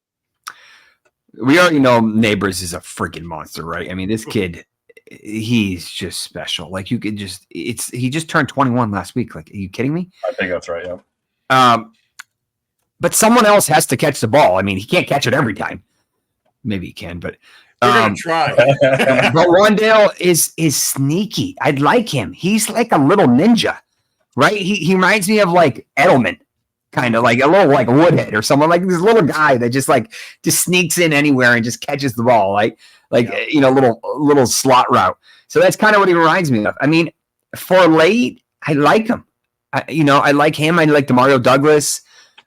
We already know Neighbors is a freaking monster, right? I mean, this kid, he's just special. Like you could he just turned 21 last week. Like, are you kidding me?
I think that's right. Yeah.
But someone else has to catch the ball. I mean, he can't catch it every time. Maybe he can, but
we're gonna try.
But Wan'Dale is sneaky. I'd like him. He's like a little ninja, right? He reminds me of like Edelman, kind of like a little like Woodhead or someone, like this little guy that just sneaks in anywhere and just catches the ball, little slot route. So that's kind of what he reminds me of. I mean, for late, I like him. I like him. I like Demario Douglas.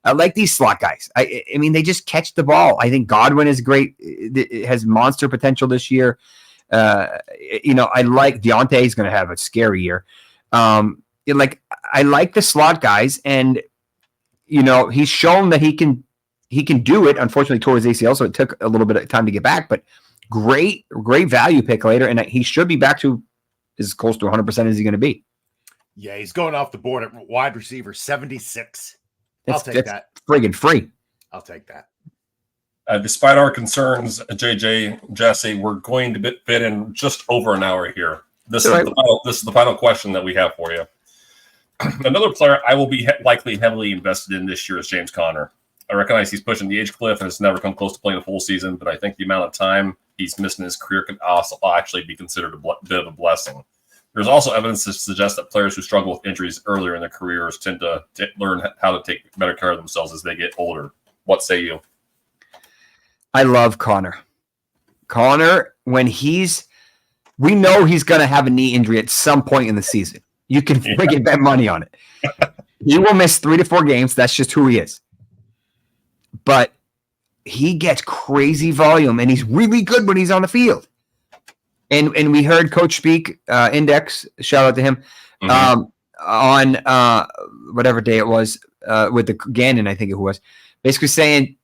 I like these slot guys. I mean, they just catch the ball. I think Godwin is great. It has monster potential this year. I like Deontay is going to have a scary year. I like the slot guys, and he's shown that he can do it. Unfortunately, tore his ACL, so it took a little bit of time to get back. But great value pick later, and he should be back to as close to 100% as he's going to be.
Yeah, he's going off the board at wide receiver 76. I'll take that.
Friggin' free.
I'll take that.
Despite our concerns, JJ, Jesse, we're going to fit in just over an hour here. This is the final question that we have for you. Another player I will be likely heavily invested in this year is James Conner. I recognize he's pushing the age cliff and has never come close to playing a full season, but I think the amount of time he's missed in his career could also actually be considered a bit of a blessing. There's also evidence to suggest that players who struggle with injuries earlier in their careers tend to learn how to take better care of themselves as they get older. What say you?
I love Conner. Conner, we know he's going to have a knee injury at some point in the season. You can freaking bet money on it. He will miss 3 to 4 games. That's just who he is. But he gets crazy volume, and he's really good when he's on the field. And we heard Coach Speak, Index, shout out to him, on whatever day it was, with the Gannon, I think it was, basically saying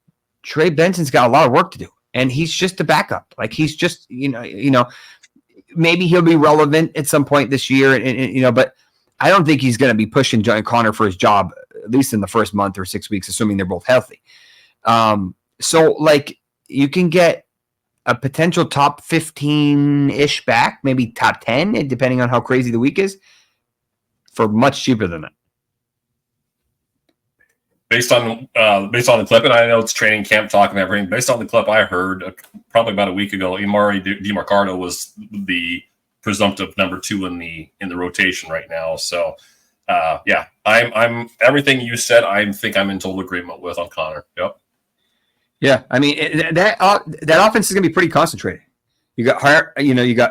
Trey Benson's got a lot of work to do, and he's just a backup. Like, he's just, maybe he'll be relevant at some point this year, and but I don't think he's going to be pushing John Conner for his job, at least in the first month or 6 weeks, assuming they're both healthy. So you can get a potential top 15-ish back, maybe top 10, depending on how crazy the week is, for much cheaper than that.
Based on the clip, and I know it's training camp talk and everything, based on the clip I heard probably about a week ago, Imari DiMarcado was the presumptive number 2 in the rotation right now. So I'm everything you said, I think I'm in total agreement with on Conner. Yep.
Yeah, I mean that offense is going to be pretty concentrated. You got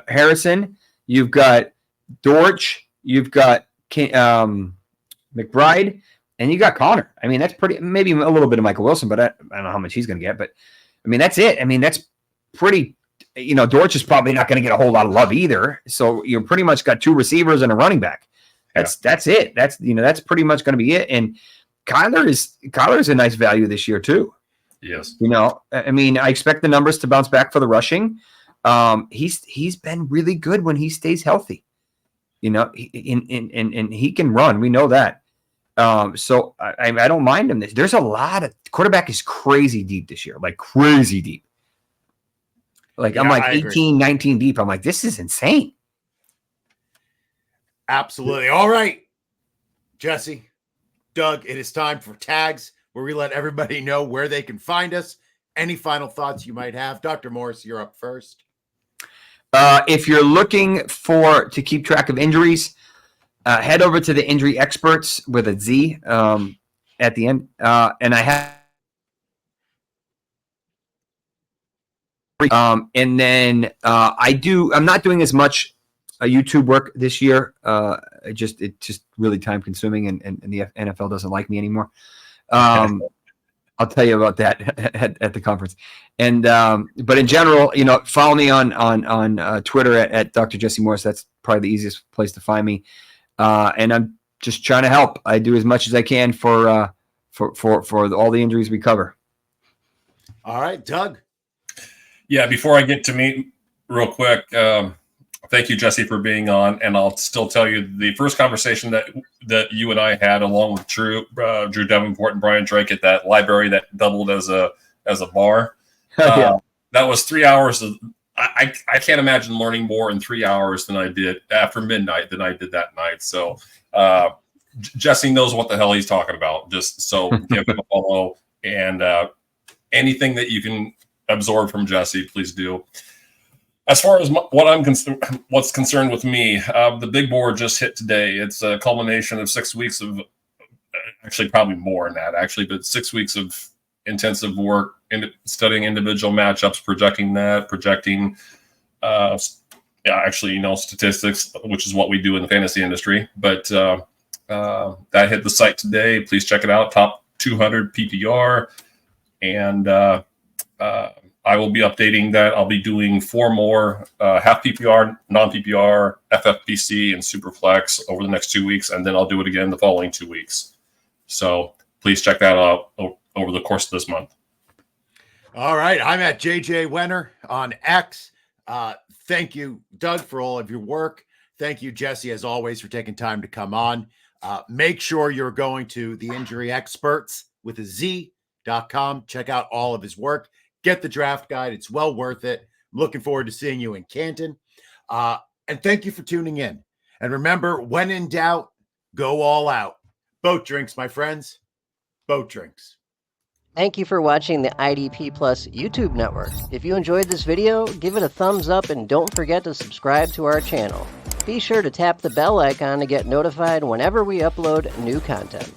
Harrison, you've got Dortch, you've got McBride, and you got Conner. I mean, that's pretty. Maybe a little bit of Michael Wilson, but I don't know how much he's going to get. But I mean, that's it. I mean, that's pretty. Dortch is probably not going to get a whole lot of love either. So you're pretty much got 2 receivers and a running back. That's it. That's pretty much going to be it. And Kyler's a nice value this year too.
Yes.
I mean, I expect the numbers to bounce back for the rushing. He's been really good when he stays healthy. And he can run. We know that. So I don't mind him. There's a lot of quarterback is crazy deep this year, like crazy deep. Like I'm like 18, 19 deep. I'm like, this is insane.
Absolutely. All right, Jesse, Doug, it is time for tags, where we let everybody know where they can find us. Any final thoughts you might have? Dr. Morse, you're up first.
If you're looking to keep track of injuries, head over to the Injury Experts with a Z at the end. And I have and then I'm not doing as much YouTube work this year. It's just really time consuming, and the NFL doesn't like me anymore. I'll tell you about that at the conference. And but in general, follow me on Twitter at Dr. Jesse Morse. That's probably the easiest place to find me. And I'm just trying to help. I do as much as I can for all the injuries we cover.
All right, Doug.
Yeah, before I get to me real quick, thank you, Jesse, for being on. And I'll still tell you the first conversation that you and I had, along with Drew Davenport and Brian Drake at that library that doubled as a bar.
Yeah.
That was 3 hours of. I can't imagine learning more in 3 hours than I did after midnight than I did that night. So Jesse knows what the hell he's talking about. Just so give him a follow, and anything that you can absorb from Jesse, please do. As far as what's concerned with me, the big board just hit today. It's a culmination of 6 weeks of, actually probably more than that, but 6 weeks of intensive work in studying individual matchups, projecting statistics, which is what we do in the fantasy industry. But that hit the site today. Please check it out. Top 200 PPR, and I will be updating that. I'll be doing 4 more half PPR, non-PPR, FFPC, and Superflex over the next 2 weeks, and then I'll do it again the following 2 weeks. So please check that out over the course of this month.
All right. I'm at JJ Wenner on X. Thank you, Doug, for all of your work. Thank you, Jesse, as always, for taking time to come on. Make sure you're going to the Injury Experts with a Z.com. Check out all of his work. Get the draft guide. It's well worth it. I'm looking forward to seeing you in Canton. And thank you for tuning in. And remember, when in doubt, go all out. Boat drinks, my friends. Boat drinks.
Thank you for watching the IDP Plus YouTube network. If you enjoyed this video, give it a thumbs up and don't forget to subscribe to our channel. Be sure to tap the bell icon to get notified whenever we upload new content.